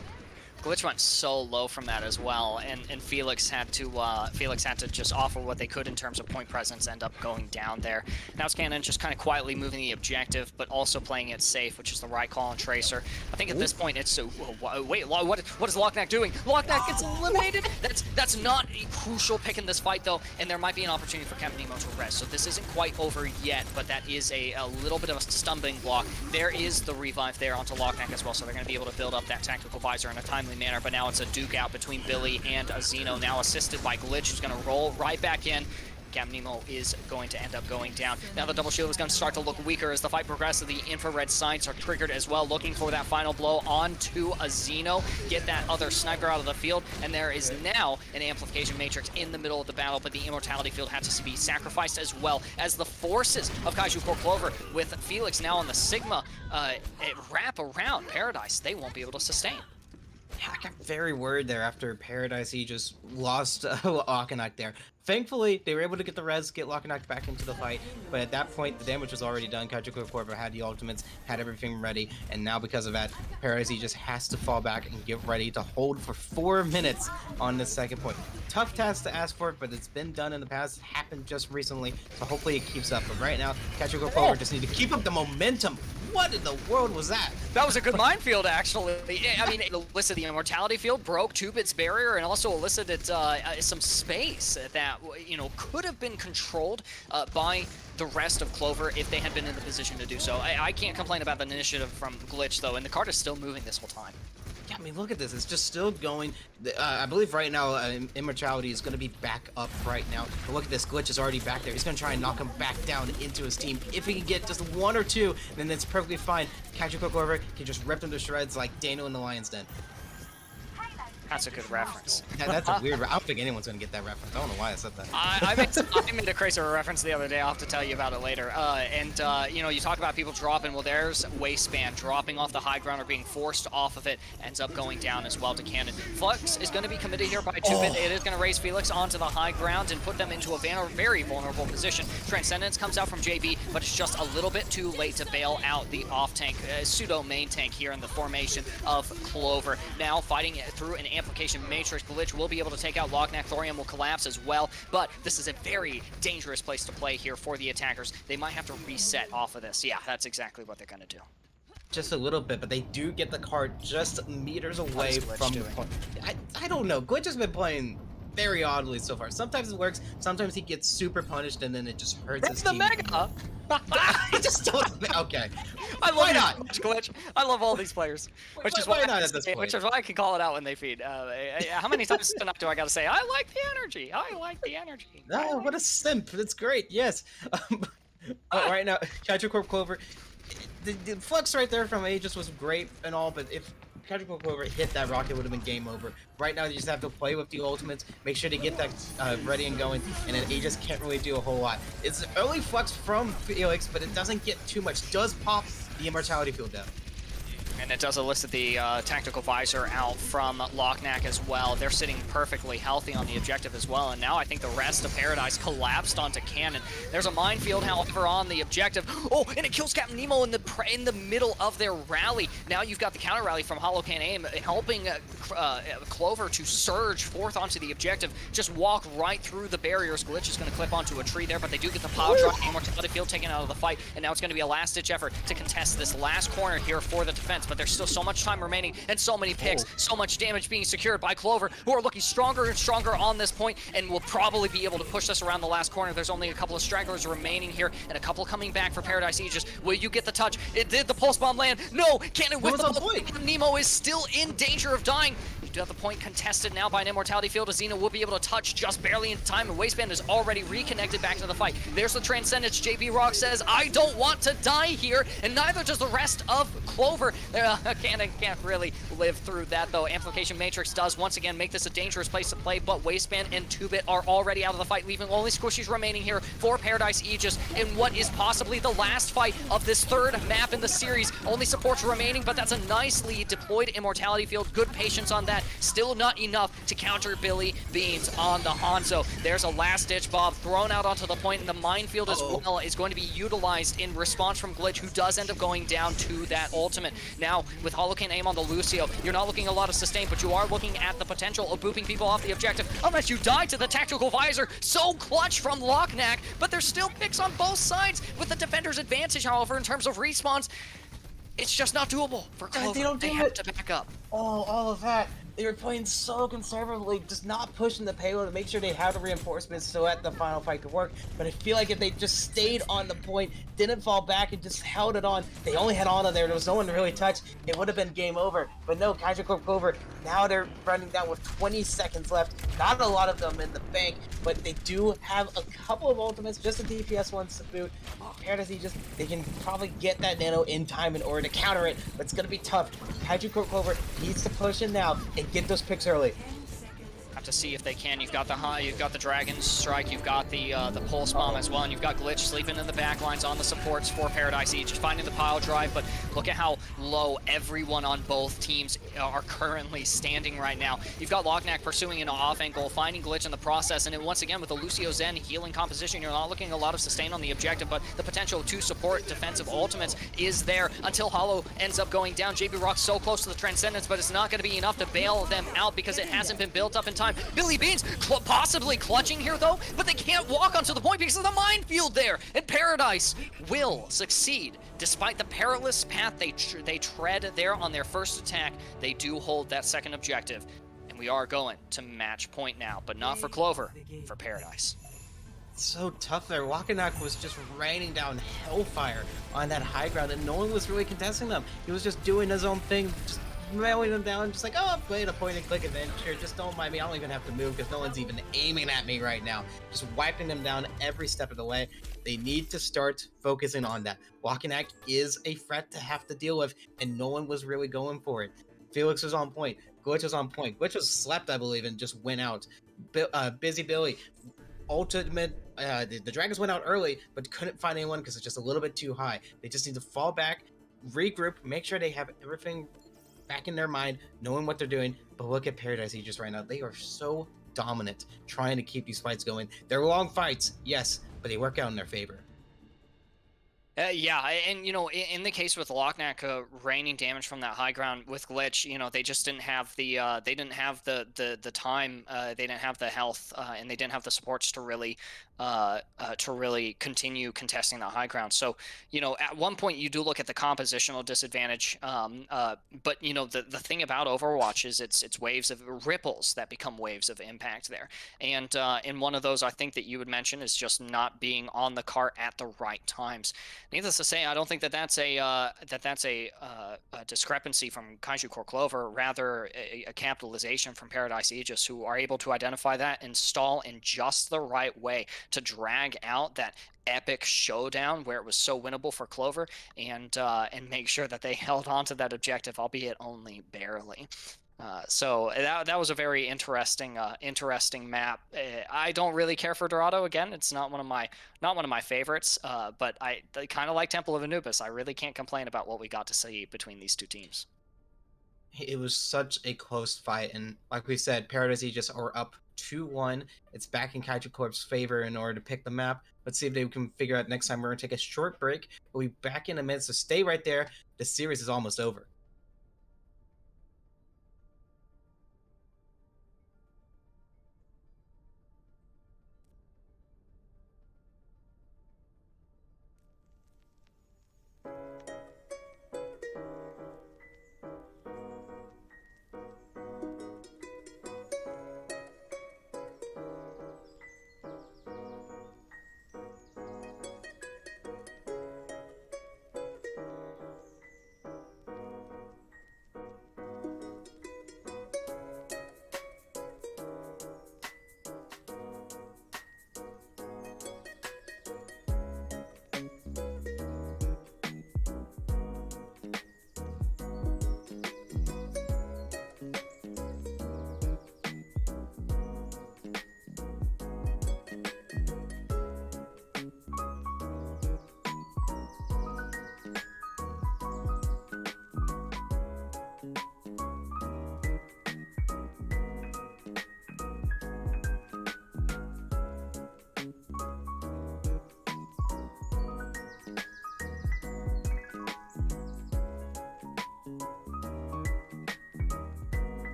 Glitch went so low from that as well, and Felix had to just offer what they could in terms of point presence, end up going down there. Now Scannon just kind of quietly moving the objective, but also playing it safe, which is the right call on Tracer. I think at this point it's wait, what is Lockneck doing? Lockneck gets eliminated. That's not a crucial pick in this fight though, and there might be an opportunity for Captain Nemo to rest. So this isn't quite over yet, but that is a little bit of a stumbling block. There is the revive there onto Lockneck as well, so they're going to be able to build up that tactical visor in a timely manner, but now it's a duke out between Billy and Xeno, now assisted by Glitch, who's going to roll right back in. Captain Nemo is going to end up going down. Now the double shield is going to start to look weaker as the fight progresses. The infrared sights are triggered as well, looking for that final blow onto a Xeno. Get that other sniper out of the field, and there is now an amplification matrix in the middle of the battle, but the immortality field had to be sacrificed as well as the forces of Kaiju Core Clover with Felix now on the Sigma wrap around Paradise. They won't be able to sustain. Yeah, I got very worried there after Paradise he just lost Lock there. Thankfully, they were able to get the res, get Lock back into the fight, but at that point, the damage was already done. Kaiju Core had the ultimates, had everything ready, and now because of that, Paradise he just has to fall back and get ready to hold for 4 minutes on the second point. Tough task to ask for, but it's been done in the past, happened just recently, so hopefully it keeps up. But right now, Kaiju Core just need to keep up the momentum. What in the world was that? That was a good minefield, actually. I mean, it elicited the immortality field, broke 2-bit's barrier, and also elicited some space that, you know, could have been controlled by the rest of Clover if they had been in the position to do so. I can't complain about the initiative from Glitch, though, and the card is still moving this whole time. Yeah, I mean, look at this. It's just still going. I believe right now, Immortality is going to be back up right now. But look at this. Glitch is already back there. He's going to try and knock him back down into his team. If he can get just 1 or 2, then it's perfectly fine. Kaiju Core Clover can just rip them to shreds like Daniel in the Lion's Den. That's a good reference. That's a weird. I don't think anyone's gonna get that reference. I don't know why I said that. I made a crazy reference the other day. I'll have to tell you about it later. You know, you talk about people dropping. Well, there's Waistband dropping off the high ground or being forced off of it. Ends up going down as well to Cannon. Flux is going to be committed here by 2-bit. It is going to raise Felix onto the high ground and put them into a very vulnerable position. Transcendence comes out from JB, but it's just a little bit too late to bail out the off-tank, pseudo main tank here in the formation of clvr. Now fighting through an amplification matrix. Glitch will be able to take out Locknack. Thorium will collapse as well, but this is a very dangerous place to play here for the attackers. They might have to reset off of this. Yeah, that's exactly what they're going to do. Just a little bit, but they do get the card just meters away from the point. I don't know. Glitch has been playing very oddly so far. Sometimes it works, sometimes he gets super punished, and then it just hurts his team. That's the mega! I just don't. Okay. I love Why not? Glitch. I love all these players, which is why not at this point? Which is why I can call it out when they feed. How many times tonight do I got to say I like the energy? I like the energy. No, what a simp! That's great. Yes. But right now, kaiju corp clvr. The flux right there from Aegis was great and all, but if kaiju corp clvr hit that rocket, it would have been game over. Right now, you just have to play with the ultimates, make sure to get that ready and going, and then Aegis can't really do a whole lot. It's early flux from Felix, but it doesn't get too much. Does pop the immortality field down. And it does elicit the tactical visor out from Locknack as well. They're sitting perfectly healthy on the objective as well. And now I think the rest of Paradise collapsed onto Cannon. There's a minefield, however, on the objective. Oh, and it kills Captain Nemo in the middle of their rally. Now you've got the counter rally from Holocan Aim helping clvr to surge forth onto the objective. Just walk right through the barriers. Glitch is going to clip onto a tree there, but they do get the pile drop. Immortality field taken out of the fight. And now it's going to be a last-ditch effort to contest this last corner here for the defense. But there's still so much time remaining and so many picks, so much damage being secured by clvr, who are looking stronger and stronger on this point and will probably be able to push this around the last corner. There's only a couple of stragglers remaining here and a couple coming back for Paradise Aegis. Will you get the touch? It did the pulse bomb land. No, Cannon with the point. Nemo is still in danger of dying. You do have the point contested now by an immortality field. Azina will be able to touch just barely in time, and Waistband is already reconnected back to the fight. There's the Transcendence. JB Rock says, I don't want to die here, and neither does the rest of clvr. Cannon can't really live through that, though. Amplification Matrix does once again make this a dangerous place to play, but Waistband and 2-bit are already out of the fight, leaving only Squishies remaining here for Paradise Aegis in what is possibly the last fight of this third map in the series. Only supports remaining, but that's a nicely deployed immortality field. Good patience on that. Still not enough to counter Billy Beans on the Hanzo. There's a last-ditch bomb thrown out onto the point, and the minefield as well is going to be utilized in response from Glitch, who does end up going down to that ultimate. Now, with Holocan Aim on the Lucio, you're not looking a lot of sustain, but you are looking at the potential of booping people off the objective, unless you die to the tactical visor. So clutch from Locknack, but there's still picks on both sides, with the defender's advantage, however, in terms of respawns. It's just not doable for clvr. They have to back up. Oh, all of that. They were playing so conservatively, just not pushing the payload to make sure they have the reinforcements so that the final fight could work. But I feel like if they just stayed on the point, didn't fall back, and just held it on, they only had Ana there was no one to really touch, it would have been game over. But no, kaiju corp clvr, now they're running down with 20 seconds left. Not a lot of them in the bank, but they do have a couple of ultimates, just a DPS ones to boot. Paradise Aegis, they can probably get that nano in time in order to counter it, but it's going to be tough. Kaiju corp clvr needs to push in now and get those picks early. Have to see if they can. You've got the Dragon Strike, you've got the Pulse Bomb as well, and you've got Glitch sleeping in the back lines on the supports for Paradise Aegis, finding the pile drive, but look at how low everyone on both teams are currently standing right now. You've got Locknack pursuing an off angle, finding Glitch in the process, and then once again with the Lucio Zen healing composition, you're not looking a lot of sustain on the objective, but the potential to support defensive ultimates is there until Hollow ends up going down. JB Rock's so close to the Transcendence, but it's not going to be enough to bail them out because it hasn't been built up in time. Billy Beans possibly clutching here though, but they can't walk onto the point because of the minefield there. And Paradise will succeed. Despite the perilous path they tread there on their first attack, they do hold that second objective. And we are going to match point now, but not for clvr, for Paradise. So tough there. Locknack was just raining down hellfire on that high ground, and no one was really contesting them. He was just doing his own thing, just mailing them down, just like, oh, I'm playing a point-and-click adventure, just don't mind me, I don't even have to move because no one's even aiming at me right now. Just wiping them down every step of the way. They need to start focusing on that. Locknack is a threat to have to deal with, and no one was really going for it. Felix was on point. Glitch was on point. Glitch was slept, I believe, and just went out. Busy Billy, ultimate. The dragons went out early, but couldn't find anyone because it's just a little bit too high. They just need to fall back, regroup, make sure they have everything back in their mind, knowing what they're doing. But look at Paradise Aegis right now. They are so dominant, trying to keep these fights going. They're long fights, yes, but they work out in their favor. Yeah, and in the case with Lochnac raining damage from that high ground with Glitch, they just didn't have the the time, they didn't have the health, and they didn't have the supports to really continue contesting the high ground. So at one point you do look at the compositional disadvantage, but the thing about Overwatch is it's waves of ripples that become waves of impact there, and in one of those I think that you would mention is just not being on the cart at the right times. Needless to say, I don't think that's a discrepancy from Kaiju Core Clover, rather a capitalization from Paradise Aegis, who are able to identify that and stall in just the right way to drag out that epic showdown where it was so winnable for Clover, and make sure that they held on to that objective, albeit only barely. So that was a very interesting map. I don't really care for Dorado. Again, it's not one of my favorites. But I kind of like Temple of Anubis. I really can't complain about what we got to see between these two teams. It was such a close fight, and like we said, Paradise Aegis are up 2-1. It's back in Kaiju Corp's favor in order to pick the map. Let's see if they can figure out next time. We're gonna take a short break. We'll be back in a minute, so stay right there. The series is almost over.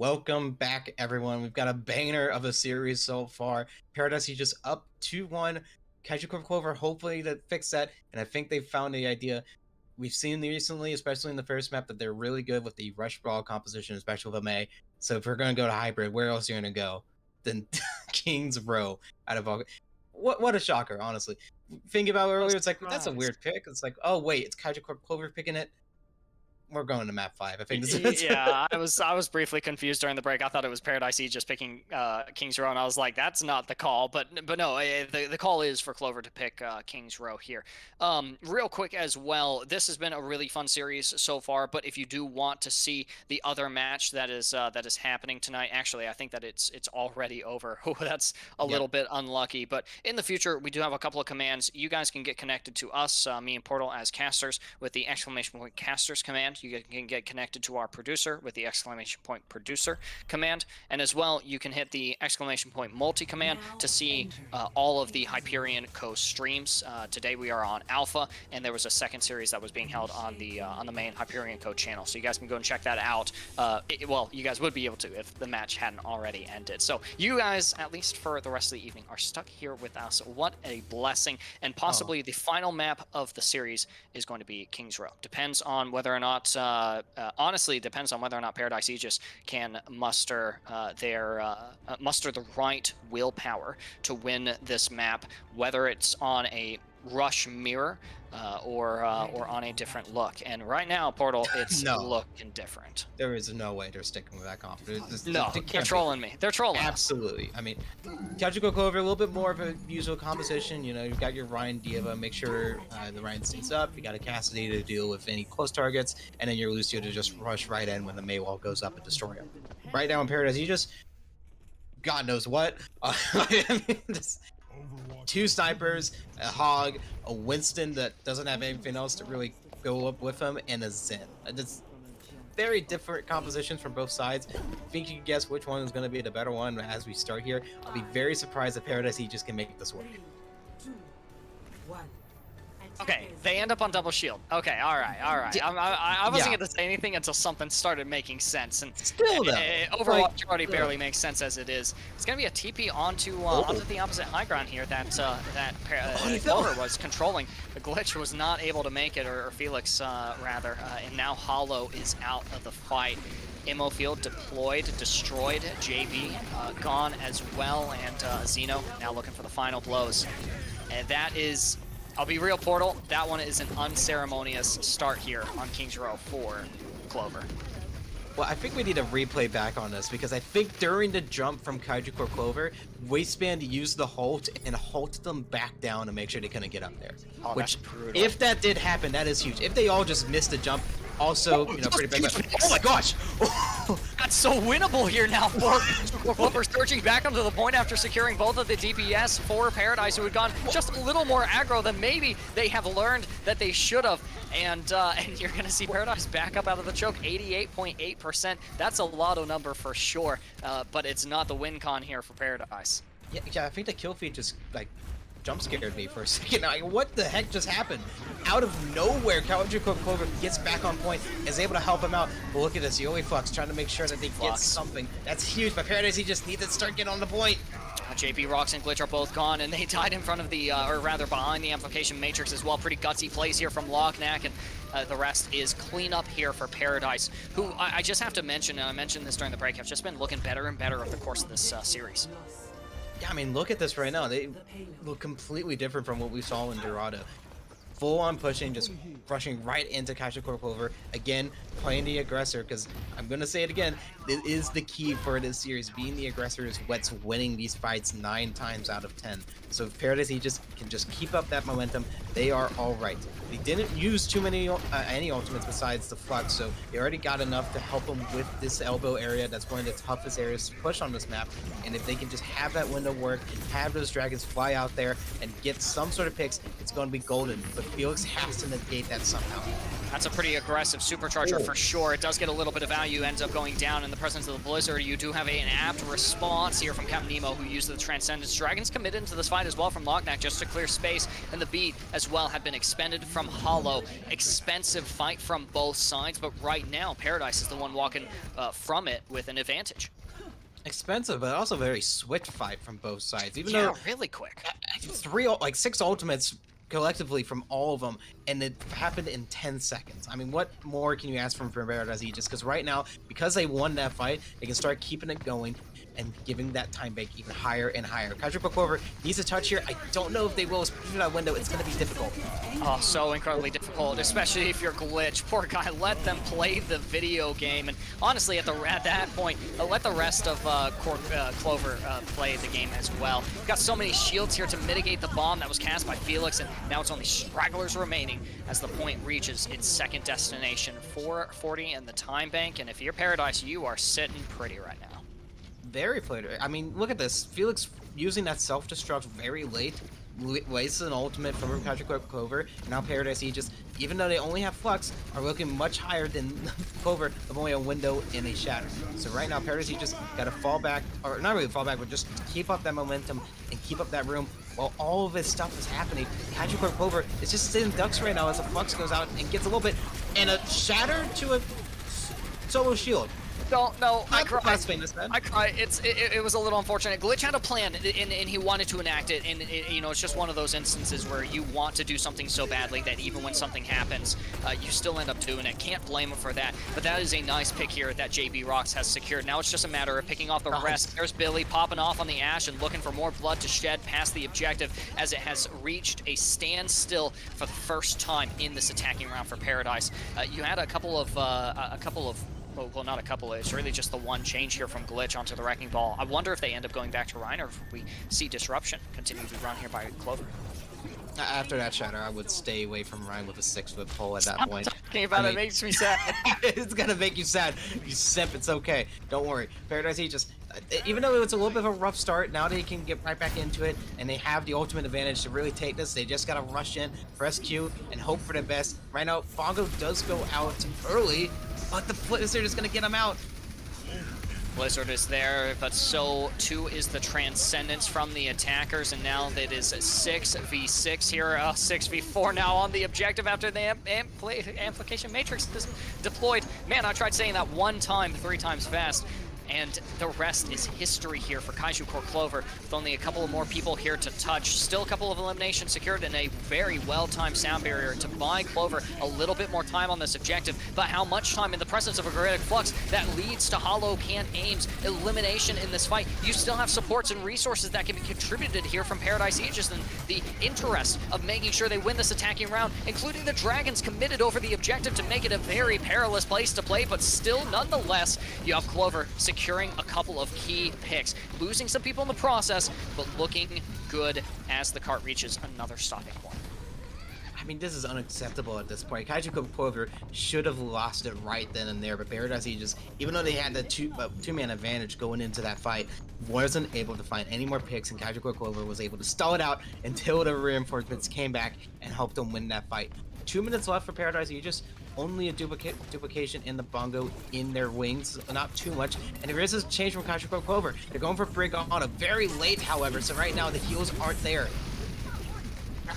Welcome back, everyone. We've got a banger of a series so far. Paradise Aegis up 2-1. Kaiju Corp Clover hopefully to fix that, and I think they've found the idea. We've seen recently, especially in the first map, that they're really good with the rush brawl composition, especially with a May. So if we're going to go to hybrid, where else are you going to go than King's Row out of all? What a shocker, honestly. Think about it earlier, it's like, that's a weird pick. It's like, oh, wait, it's Kaiju Corp Clover picking it. we're going to map 5. I think this is Yeah, I was briefly confused during the break. I thought it was Paradise Aegis picking King's Row, and I was like, that's not the call. But no, the call is for clvr to pick King's Row here. Real quick as well, this has been a really fun series so far. But if you do want to see the other match that is happening tonight, actually, I think that it's already over. Oh, that's a little bit unlucky. But in the future, we do have a couple of commands. You guys can get connected to us, me and Portal as casters, with the !casters command. You can get connected to our producer with the !producer command, and as well you can hit the !multi command to see all of the Hyperion Co streams. Today we are on Alpha, and there was a second series that was being held on the main Hyperion Co channel, so you guys can go and check that out. Well, you guys would be able to if the match hadn't already ended. So you guys, at least for the rest of the evening, are stuck here with us. What a blessing, and possibly the final map of the series is going to be King's Row. Depends on whether or not honestly, it depends on whether or not Paradise Aegis can muster muster the right willpower to win this map, whether it's on a rush mirror or on a different look. And right now, Portal, it's looking different. There is no way they're sticking with that confidence. No, they're trolling me. They're trolling Absolutely. us. I mean, kaiju clvr, a little bit more of a usual composition. You know, you've got your Ryan Diva, make sure the Ryan stays up. You got a Cassidy to deal with any close targets, and then your Lucio to just rush right in when the Maywall goes up and destroy him. Right now in Paradise, you just God knows what. I mean, just 2 snipers, a Hog, a Winston that doesn't have anything else to really go up with him, and a Zen. It's very different compositions from both sides. I think you can guess which one is going to be the better one as we start here. I'll be very surprised if Paradise Aegis can make this work. Okay, they end up on double shield. Okay, all right. I wasn't going to say anything until something started making sense. And still, though, Overwatch already barely makes sense as it is. It's going to be a TP onto the opposite high ground here that clvr was controlling. The glitch was not able to make it, or Felix rather, and now Hollow is out of the fight. Immo field deployed, destroyed, JB gone as well, and Zeno now looking for the final blows. And that is, I'll be real, Portal, that one is an unceremonious start here on King's Row for clvr. Well, I think we need a replay back on this, because I think during the jump from kaiju corp clvr, Waistband used the halt and halted them back down to make sure they couldn't get up there. Oh, which, that's brutal. if that did happen, that is huge. If they all just missed the jump, also, you know, pretty big. Oh my gosh! That's so winnable here now for clvr, surging back onto the point after securing both of the DPS for Paradise, who had gone just a little more aggro than maybe they have learned that they should have. And you're going to see Paradise back up out of the choke, 88.8%. That's a lotto number for sure, but it's not the win con here for Paradise. Yeah, I think the kill feed just, like, jump scared me for a second. Like, what the heck just happened? Out of nowhere, kaiju corp clvr gets back on point, is able to help him out. But look at this, Yoli Flux trying to make sure that they get something. That's huge, but Paradise, he just needs to start getting on the point. JP, Rocks, and Glitch are both gone, and they died in front of the, or rather behind the Amplification Matrix as well. Pretty gutsy plays here from Locknack, and the rest is cleanup here for Paradise, who I just have to mention, and I mentioned this during the break, have just been looking better and better over the course of this series. Yeah, I mean, look at this right now. They look completely different from what we saw in Dorado. Full on pushing, just rushing right into kaiju corp clvr. Again, playing the aggressor, because I'm going to say it again, it is the key for this series. Being the aggressor is what's winning these fights 9 times out of 10. So if Paradise can just keep up that momentum, they are all right. They didn't use too many any ultimates besides the Flux, so they already got enough to help them with this elbow area. That's one of the toughest areas to push on this map. And if they can just have that window work, have those dragons fly out there and get some sort of picks, it's going to be golden. But Felix has to negate that somehow. That's a pretty aggressive supercharger for sure. It does get a little bit of value, ends up going down in the presence of the Blizzard. You do have an apt response here from Captain Nemo, who used the Transcendence. Dragons committed into this fight as well from Locknack just to clear space, and the beat as well had been expended from Hollow. Expensive fight from both sides, but right now Paradise is the one walking from it with an advantage. Expensive, but also very swift fight from both sides. Even yeah, though really quick. 6 ultimates collectively from all of them, and it happened in 10 seconds. I mean, what more can you ask from Paradise Aegis? Because right now, because they won that fight, they can start keeping it going, and giving that time bank even higher and higher. Kaiju Corp Clover needs a touch here. I don't know if they will, especially that window. It's going to be difficult. Oh, so incredibly difficult, especially if you're Glitch. Poor guy, let them play the video game. And honestly, at that point, let the rest of Clover play the game as well. We've got so many shields here to mitigate the bomb that was cast by Felix, and now it's only stragglers remaining as the point reaches its second destination. 440 in the time bank, and if you're Paradise, you are sitting pretty right now. Very flatter. I mean, look at this. Felix using that self-destruct very late, wastes an ultimate from Kaiju Corp Clover. Now Paradise Aegis, even though they only have Flux, are looking much higher than Clover of only a window and a shatter. So right now Paradise Aegis got to fall back, or not really fall back, but just keep up that momentum and keep up that room while all of this stuff is happening. Kaiju Corp Clover is just sitting ducks right now as a Flux goes out and gets a little bit, and a shatter to a solo shield. No, I cried. That's famous, man. I cried. It was a little unfortunate. Glitch had a plan, and he wanted to enact it. And you know, it's just one of those instances where you want to do something so badly that even when something happens, you still end up doing it. Can't blame him for that. But that is a nice pick here that JB Rocks has secured. Now it's just a matter of picking off the rest. There's Billy popping off on the Ash and looking for more blood to shed past the objective as it has reached a standstill for the first time in this attacking round for Paradise. You had a couple of well, not a couple, it's really just the one change here from Glitch onto the Wrecking Ball. I wonder if they end up going back to Ryan or if we see Disruption continue to be run here by Clover. After that shatter, I would stay away from Ryan with a 6-foot pole at that point. Talking about it makes me sad. It's gonna make you sad. You simp, it's okay. Don't worry. Paradise Aegis, even though it's a little bit of a rough start, now they can get right back into it, and they have the ultimate advantage to really take this. They just gotta rush in, press Q, and hope for the best. Right now, Bongo does go out early, but the Blizzard is gonna get him out. Blizzard is there, but so too is the Transcendence from the attackers, and now it is 6v6 here, 6v4 now on the objective after the Amplification Matrix is deployed. Man, I tried saying that one time, 3 times fast. And the rest is history here for Kaiju Corp Clover, with only a couple of more people here to touch. Still a couple of eliminations secured and a very well-timed sound barrier to buy Clover a little bit more time on this objective. But how much time in the presence of a Greatic Flux that leads to Hollow Can Aim's elimination in this fight? You still have supports and resources that can be contributed here from Paradise Aegis and the interest of making sure they win this attacking round, including the Dragons committed over the objective to make it a very perilous place to play, but still, nonetheless, you have Clover securing a couple of key picks, losing some people in the process, but looking good as the cart reaches another stopping point. I mean, this is unacceptable at this point. Kaiju Corp Clover should have lost it right then and there, but Paradise Aegis, even though they had the two-man advantage going into that fight, wasn't able to find any more picks, and Kaiju Corp Clover was able to stall it out until the reinforcements came back and helped them win that fight. 2 minutes left for Paradise Aegis. Only a duplication in the Bongo in their wings, not too much. And there is a change from Kaiju Corp Clover. They're going for Brigana very late, however, so right now the heals aren't there.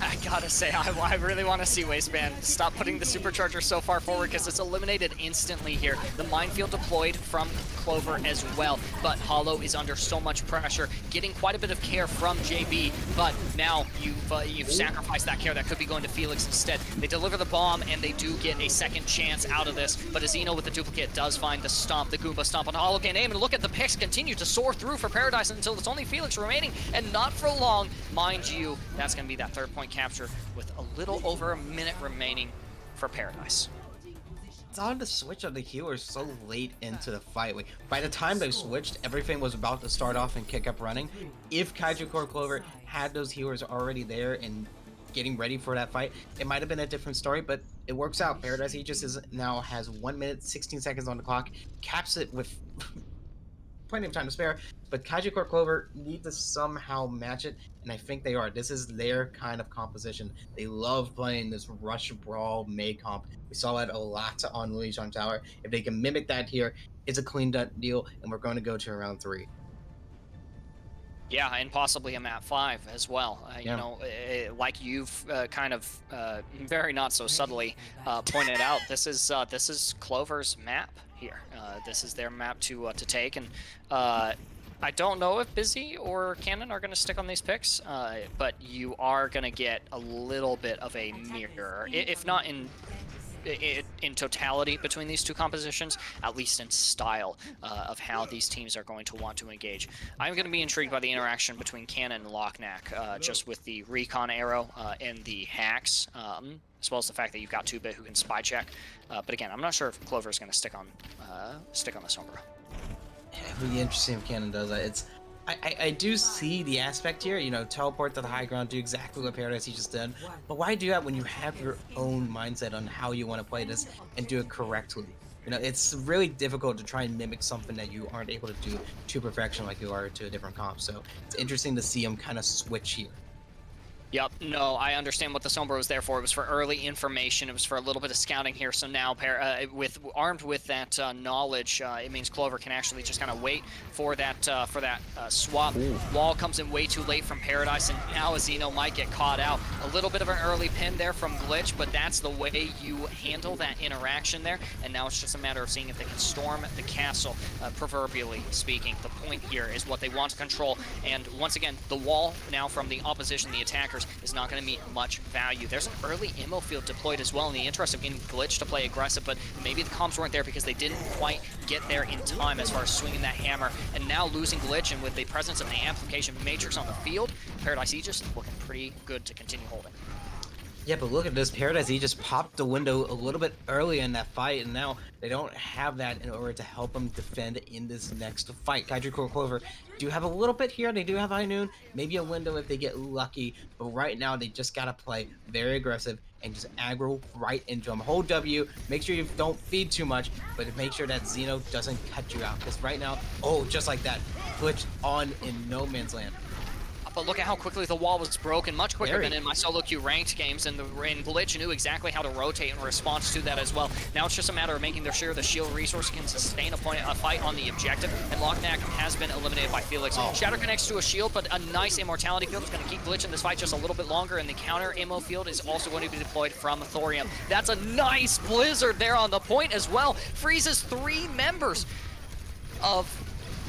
I gotta say, I really want to see Waistband stop putting the supercharger so far forward because it's eliminated instantly here. The minefield deployed from Clover as well, but Hollow is under so much pressure, getting quite a bit of care from JB, but now you've sacrificed that care that could be going to Felix instead. They deliver the bomb and they do get a second chance out of this, but Azino with the duplicate does find the stomp, the Goomba stomp on Hollow Can Aim, and look at the picks continue to soar through for Paradise until it's only Felix remaining, and not for long, mind you. That's going to be that 3rd point capture with a little over a minute remaining for Paradise. It's on the switch of the healers so late into the fight. By the time they switched, everything was about to start off and kick up running. If Kaiju Corp Clover had those healers already there and getting ready for that fight, it might have been a different story, but it works out. Paradise Aegis now has 1 minute, 16 seconds on the clock, caps it with plenty of time to spare, but Kaiju Corp Clover need to somehow match it, and I think they are. This is their kind of composition. They love playing this rush brawl May comp. We saw that a lot on Lijiang Tower. If they can mimic that here, it's a clean deal, and we're going to go to round 3. Yeah, and possibly a map 5 as well. You know, like you've kind of very not so subtly pointed out, this is Clover's map here. This is their map to take, and I don't know if Busy or Cannon are going to stick on these picks, but you are going to get a little bit of a mirror, if not in in totality between these two compositions, at least in style of how these teams are going to want to engage. I'm going to be intrigued by the interaction between Cannon and Lockneck, just with the recon arrow and the hacks, as well as the fact that you've got 2-bit who can spy check. But again, I'm not sure if clvr is going to stick on the Sombra. It would be interesting if Cannon does that. I do see the aspect here, you know, teleport to the high ground, do exactly what Paradise Aegis did, but why do that when you have your own mindset on how you want to play this and do it correctly? You know, it's really difficult to try and mimic something that you aren't able to do to perfection like you are to a different comp, so it's interesting to see them kind of switch here. Yep, no, I understand what the Sombra was there for. It was for early information. It was for a little bit of scouting here. So now, armed with that knowledge, it means clvr can actually just kind of wait for that swap. Ooh. Wall comes in way too late from Paradise, and now Xeno might get caught out. A little bit of an early pin there from Glitch, but that's the way you handle that interaction there. And now it's just a matter of seeing if they can storm the castle, proverbially speaking. The point here is what they want to control. And once again, the wall now from the opposition, the attackers, is not going to meet much value. There's an early ammo field deployed as well in the interest of getting Glitch to play aggressive, but maybe the comps weren't there because they didn't quite get there in time as far as swinging that hammer. And now losing Glitch, and with the presence of the amplification matrix on the field, Paradise Aegis looking pretty good to continue holding. Yeah, but look at this. Paradise Aegis popped the window a little bit early in that fight, and now they don't have that in order to help them defend in this next fight. Kaiju clvr do have a little bit here. They do have High Noon, maybe a window if they get lucky, but right now they just got to play very aggressive and just aggro right into them. Hold W, make sure you don't feed too much, but make sure that Xeno doesn't cut you out, because right now, oh, just like that, Glitch on in no man's land. But look at how quickly the wall was broken, much quicker than in my solo queue ranked games, and Glitch knew exactly how to rotate in response to that as well. Now it's just a matter of making sure the shield resource can sustain a fight on the objective, and Lockneck has been eliminated by Felix. Oh. Shatter connects to a shield, but a nice immortality field is going to keep Glitch in this fight just a little bit longer, and the counter ammo field is also going to be deployed from Thorium. That's a nice blizzard there on the point as well. Freezes 3 members of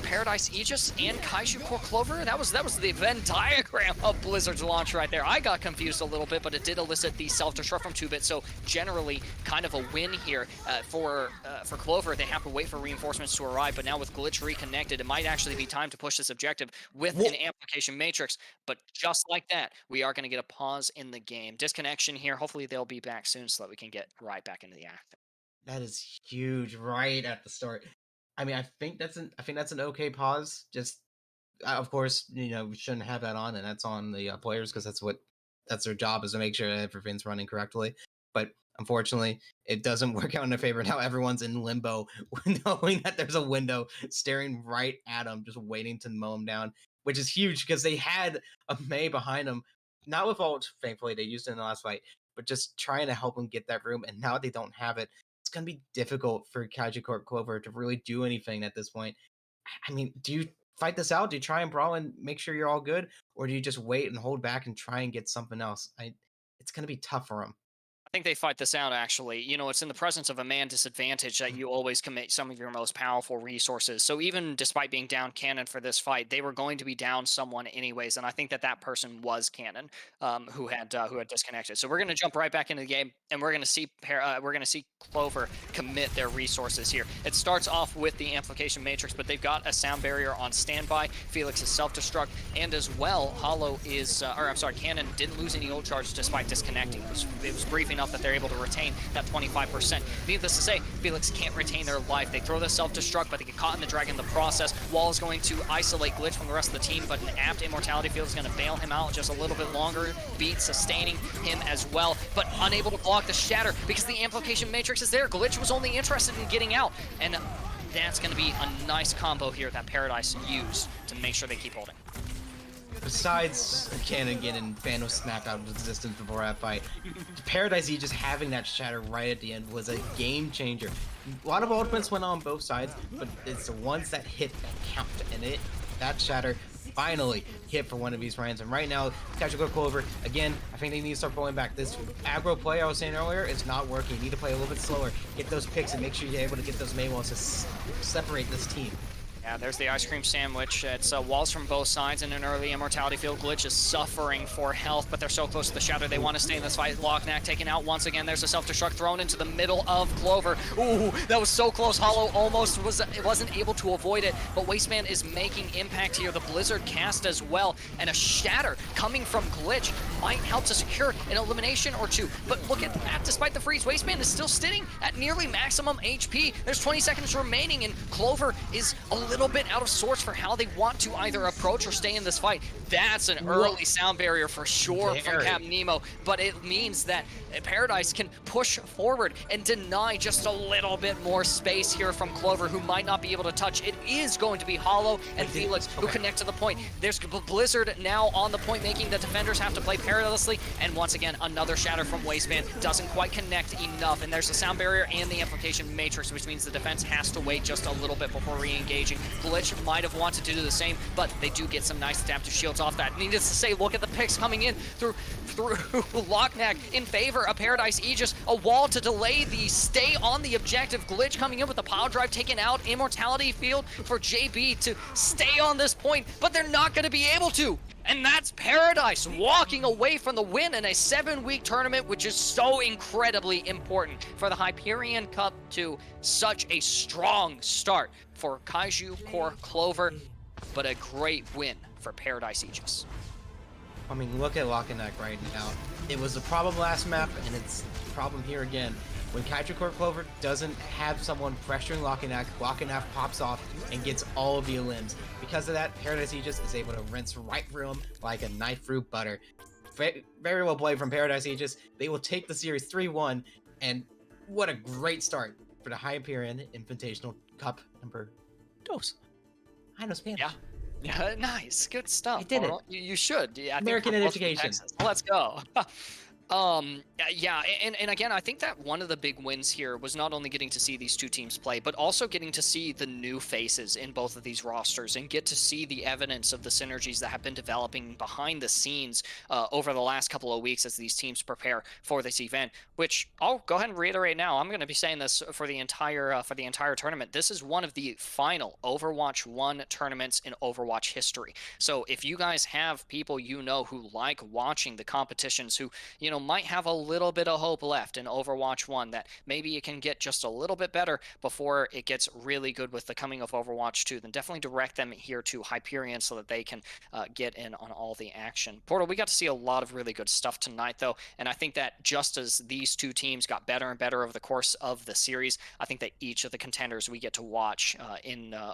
Paradise Aegis and kaiju clvr. That was the Venn diagram of Blizzard's launch right there. I got confused a little bit, but it did elicit the self-destruct from 2-bit, so generally kind of a win here for clvr. They have to wait for reinforcements to arrive, but now with Glitch reconnected, it might actually be time to push this objective with an amplification matrix, but just like that, we are going to get a pause in the game. Disconnection here. Hopefully they'll be back soon so that we can get right back into the act. That is huge right at the start. I mean, I think that's an okay pause. Just, of course, you know, we shouldn't have that on, and that's on the players, because that's their job, is to make sure that everything's running correctly. But unfortunately, it doesn't work out in their favor. Now everyone's in limbo, knowing that there's a window staring right at them, just waiting to mow them down, which is huge because they had a Mei behind them, not with ult, thankfully they used it in the last fight, but just trying to help them get that room. And now they don't have it. It's going to be difficult for kaiju clvr to really do anything at this point. I mean, do you fight this out? Do you try and brawl and make sure you're all good? Or do you just wait and hold back and try and get something else? It's going to be tough for them. I think they fight this out, actually. You know, it's in the presence of a man disadvantage that you always commit some of your most powerful resources. So even despite being down Cannon for this fight, they were going to be down someone anyways. And I think that person was Cannon, who had disconnected. So we're going to jump right back into the game, and we're going to see clvr commit their resources here. It starts off with the amplification matrix, but they've got a sound barrier on standby. Felix is self-destruct, and as well, Cannon didn't lose any ult charge despite disconnecting. It was brief enough that they're able to retain that 25%. Needless to say, Felix can't retain their life. They throw the self-destruct, but they get caught in the dragon in the process. Wall is going to isolate Glitch from the rest of the team, but an apt immortality field is going to bail him out just a little bit longer, beat sustaining him as well, but unable to block the shatter because the amplification matrix is there. Glitch was only interested in getting out, and that's going to be a nice combo here that Paradise used to make sure they keep holding. Besides Cannon getting Phantom Snap out of existence before that fight, Paradise Aegis having that shatter right at the end was a game changer. A lot of ultimates went on both sides, but it's the ones that hit that count, and that shatter finally hit for one of these rounds. And right now, kaiju clvr, again, I think they need to start pulling back. This aggro play I was saying earlier is not working. You need to play a little bit slower, get those picks, and make sure you're able to get those Maywalls to separate this team. Yeah, there's the ice cream sandwich. It's walls from both sides and an early immortality field. Glitch is suffering for health, but they're so close to the shatter. They want to stay in this fight. Locknack taken out once again. There's a self-destruct thrown into the middle of Clover. Ooh, that was so close. Hollow almost wasn't able to avoid it, but Wasteman is making impact here. The Blizzard cast as well, and a shatter coming from Glitch might help to secure an elimination or two. But look at that, despite the freeze, Wasteman is still sitting at nearly maximum HP. There's 20 seconds remaining, and Clover is a little bit out of sorts for how they want to either approach or stay in this fight. That's an early sound barrier for sure from Captain Nemo, but it means that Paradise can push forward and deny just a little bit more space here from Clover, who might not be able to touch. It is going to be Hollow and Felix who connect to the point. There's Blizzard now on the point, making the defenders have to play perilously, and once again, another shatter from Wasteman doesn't quite connect enough, and there's the sound barrier and the amplification matrix, which means the defense has to wait just a little bit before re-engaging. Glitch might have wanted to do the same, but they do get some nice adaptive shields off that. Needless to say, look at the picks coming in through Locknack in favor of Paradise Aegis. A wall to delay the stay on the objective. Glitch coming in with the power drive taken out. Immortality field for JB to stay on this point, but they're not going to be able to. And that's Paradise walking away from the win in a 7-week tournament, which is so incredibly important for the Hyperion Cup to such a strong start for Kaiju, Core, Clover, but a great win for Paradise Aegis. I mean, look at Locknack right now. It was a problem last map, and it's a problem here again. When Kaiju Corp Clover doesn't have someone pressuring Locknack pops off and gets all of the limbs. Because of that, Paradise Aegis is able to rinse right through him like a knife through butter. Very well played from Paradise Aegis. They will take the series 3-1, and what a great start for the Hyperion Invitational Cup number 2. I know Spanish. Yeah, nice, good stuff. I did it. You should. Yeah, American education. Let's go. Yeah, and again, I think that one of the big wins here was not only getting to see these two teams play, but also getting to see the new faces in both of these rosters and get to see the evidence of the synergies that have been developing behind the scenes over the last couple of weeks as these teams prepare for this event, which I'll go ahead and reiterate now. I'm going to be saying this for the entire tournament. This is one of the final Overwatch 1 tournaments in Overwatch history. So if you guys have people you know who like watching the competitions, who, you know, might have a little bit of hope left in Overwatch 1, that maybe it can get just a little bit better before it gets really good with the coming of Overwatch 2, then definitely direct them here to Hyperion so that they can get in on all the action. Portal, we got to see a lot of really good stuff tonight, though, and I think that just as these two teams got better and better over the course of the series, I think that each of the contenders we get to watch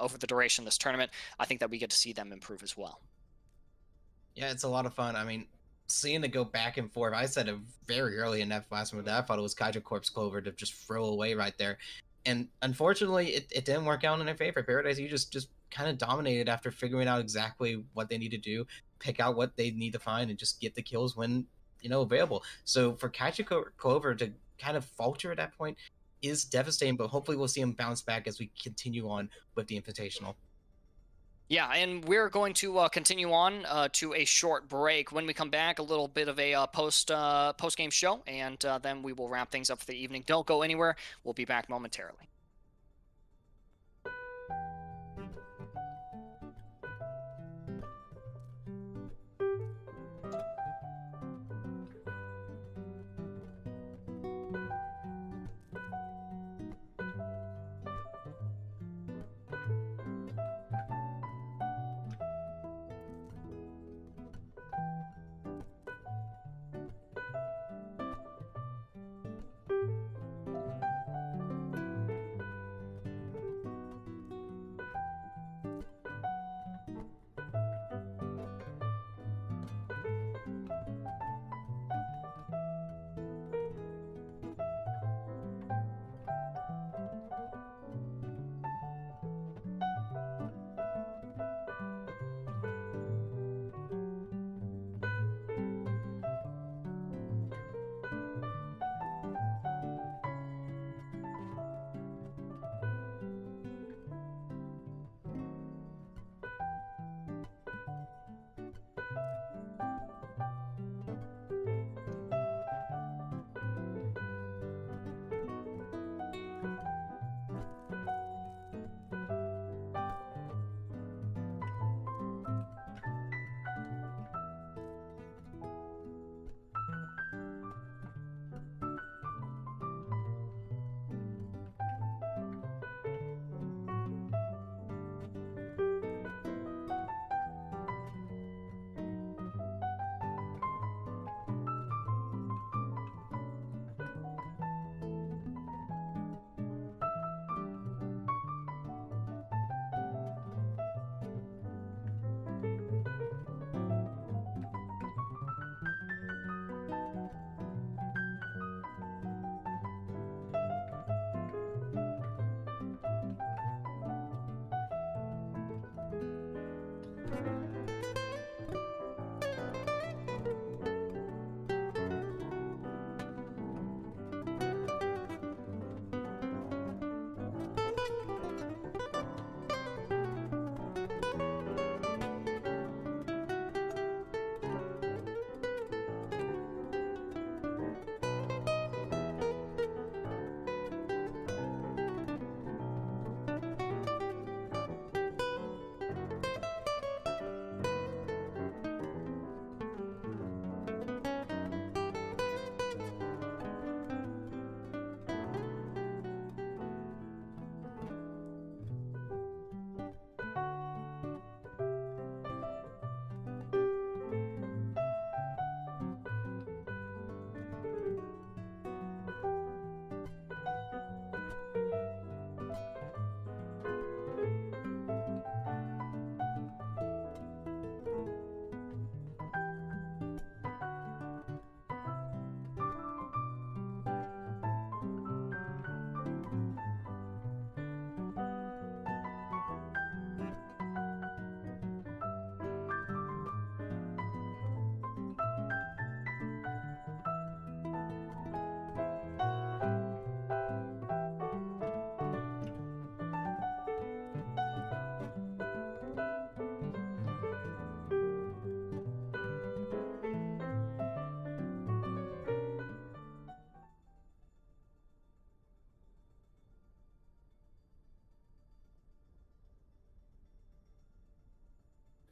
over the duration of this tournament, I think that we get to see them improve as well. Yeah, it's a lot of fun. I mean, seeing it go back and forth. I said it very early in that last one that I thought it was Kaiju Corp's Clover to just throw away right there. And unfortunately, it didn't work out in their favor. Paradise, you just kind of dominated after figuring out exactly what they need to do, pick out what they need to find, and just get the kills when, you know, available. So for Kaiju Clover to kind of falter at that point is devastating, but hopefully we'll see them bounce back as we continue on with the Invitational. Yeah, and we're going to continue on to a short break. When we come back, a little bit of a post-game show, and then we will wrap things up for the evening. Don't go anywhere. We'll be back momentarily.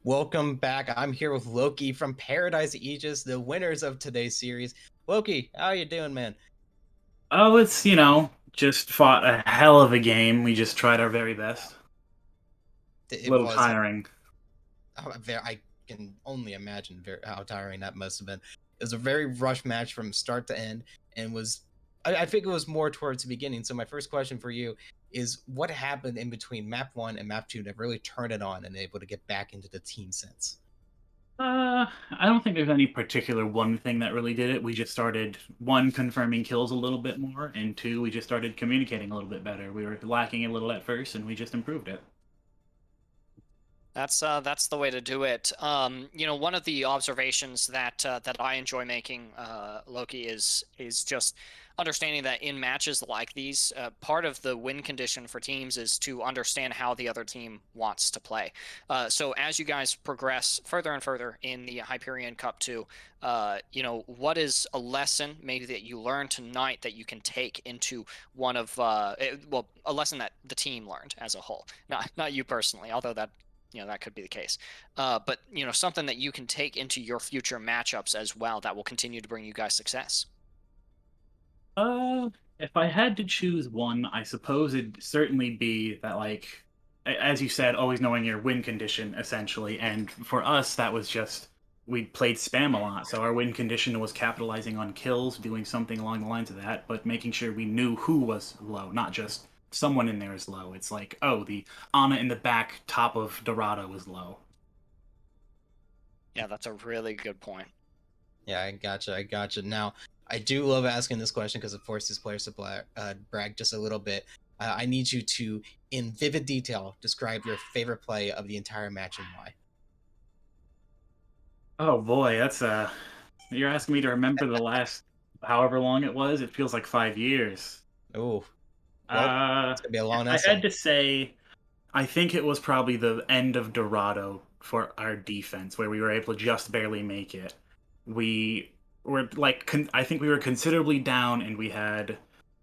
Welcome back. I'm here with Loki from Paradise Aegis, the winners of today's series. Loki, how are you doing, man? Oh, it's, just fought a hell of a game. We just tried our very best. A It little was tiring. I can only imagine how tiring that must have been. It was a very rushed match from start to end, and I think it was more towards the beginning. So my first question for you is, what happened in between map 1 and map 2 that really turned it on and able to get back into the team sense? I don't think there's any particular one thing that really did it. We just started, one, confirming kills a little bit more, and two, we just started communicating a little bit better. We were lacking a little at first, and we just improved it. That's the way to do it. One of the observations that I enjoy making, Loki, is just understanding that in matches like these, part of the win condition for teams is to understand how the other team wants to play. So as you guys progress further and further in the Hyperion Cup 2, what is a lesson maybe that you learned tonight that you can take into one of a lesson that the team learned as a whole, not you personally, although that could be the case. But something that you can take into your future matchups as well that will continue to bring you guys success. Uh, if I had to choose one, I suppose it'd certainly be that, like, as you said, always knowing your win condition, essentially. And for us, that was just, we played spam a lot, so our win condition was capitalizing on kills, doing something along the lines of that, but making sure we knew who was low, not just someone in there is low. It's like, oh, the Ana in the back top of Dorado is low. Yeah, that's a really good point. Yeah, I gotcha. Now, I do love asking this question because it forces players to brag just a little bit. I need you to, in vivid detail, describe your favorite play of the entire match and why. Oh boy, you're asking me to remember the last however long it was. It feels like 5 years. Oh, well, Uh, it's gonna be a if long I had essay. to say, I think it was probably the end of Dorado for our defense, where we were able to just barely make it. We were like, I think we were considerably down, and we had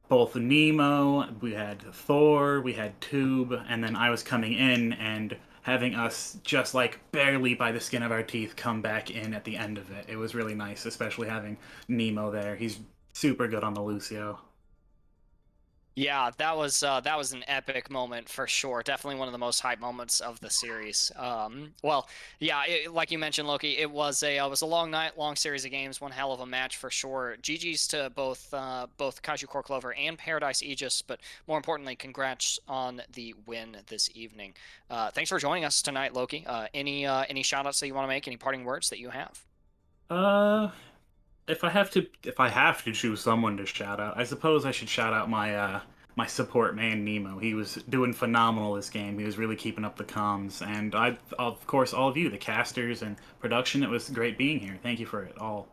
both Nemo, we had Thor, we had Tube, and then I was coming in and having us just like barely by the skin of our teeth come back in at the end of it. It was really nice, especially having Nemo there. He's super good on the Lucio. Yeah, that was an epic moment for sure. Definitely one of the most hype moments of the series. Well, yeah, like you mentioned, Loki, it was a long night, long series of games, one hell of a match for sure. GG's to both Kaiju Core Clover and Paradise Aegis, but more importantly, congrats on the win this evening. Thanks for joining us tonight, Loki. Any shout outs that you want to make? Any parting words that you have? Uh, if I have to choose someone to shout out, I suppose I should shout out my my support man Nemo. He was doing phenomenal this game. He was really keeping up the comms, and of course all of you, the casters and production. It was great being here. Thank you for it all.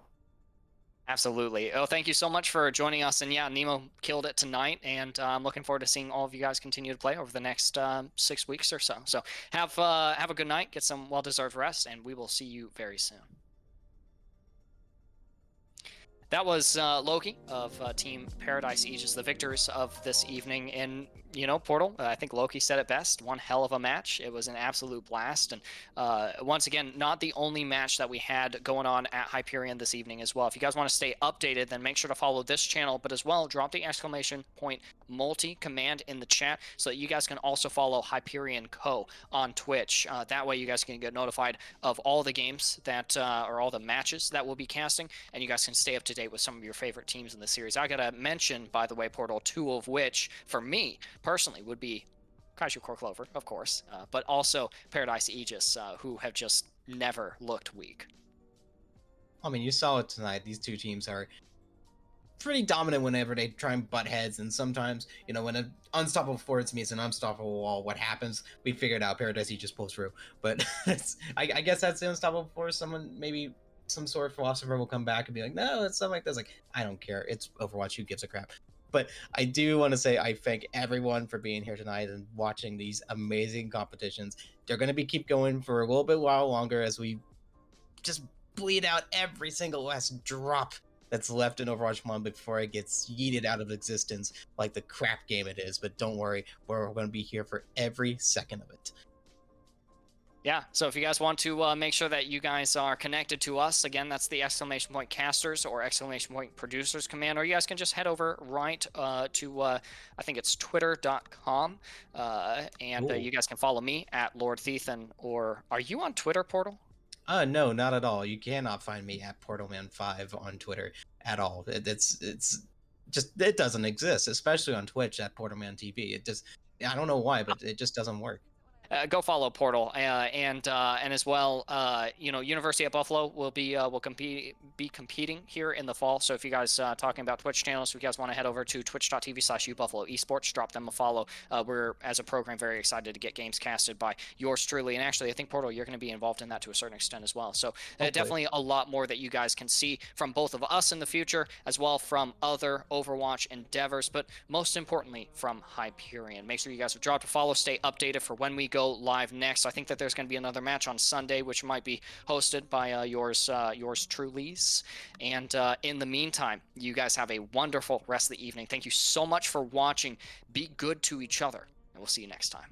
Absolutely. Oh, thank you so much for joining us. And yeah, Nemo killed it tonight, and I'm looking forward to seeing all of you guys continue to play over the next 6 weeks or so. So have a good night, get some well-deserved rest, and we will see you very soon. That was Loki of Team Paradise Aegis, the victors of this evening. And, Portal, I think Loki said it best. One hell of a match. It was an absolute blast. And once again, not the only match that we had going on at Hyperion this evening as well. If you guys want to stay updated, then make sure to follow this channel. But as well, drop the / multi command in the chat so that you guys can also follow Hyperion Co. on Twitch. That way you guys can get notified of all the games that or all the matches that we'll be casting, and you guys can stay up to date with some of your favorite teams in the series. I gotta mention, by the way, Portal, 2 of which for me personally would be Kaiju Core Clover, of course, but also Paradise Aegis, who have just never looked weak. I mean, you saw it tonight. These two teams are pretty dominant whenever they try and butt heads, and sometimes, when an unstoppable force meets an unstoppable wall, what happens? We figured out Paradise Aegis pulls through. But I guess that's the unstoppable force. Someone, maybe some sort of philosopher, will come back and be like, no, it's something like this. Like, I don't care. It's Overwatch. Who gives a crap? But I do want to say I thank everyone for being here tonight and watching these amazing competitions. They're going to keep going for a little bit while longer as we just bleed out every single last drop that's left in Overwatch 1 before it gets yeeted out of existence like the crap game it is. But don't worry, we're going to be here for every second of it. Yeah, so if you guys want to make sure that you guys are connected to us, again, that's the ! Casters or ! Producers command, or you guys can just head over right to, I think it's twitter.com, and you guys can follow me at Lord Thethan, or are you on Twitter, Portal? No, not at all. You cannot find me at Portalman5 on Twitter at all. It's just, it doesn't exist, especially on Twitch at PortalmanTV. It just, I don't know why, but it just doesn't work. Go follow Portal, and as well, University at Buffalo will be competing here in the fall. So if you guys talking about Twitch channels, if you guys want to head over to twitch.tv/ubuffalo esports, drop them a follow. We're, as a program, very excited to get games casted by yours truly, and actually I think, Portal, you're going to be involved in that to a certain extent as well. So definitely a lot more that you guys can see from both of us in the future, as well from other Overwatch endeavors, but most importantly from Hyperion. Make sure you guys have dropped a follow, stay updated for when we go live next. I think that there's going to be another match on Sunday, which might be hosted by yours truly's. And in the meantime, you guys have a wonderful rest of the evening. Thank you so much for watching. Be good to each other, and we'll see you next time.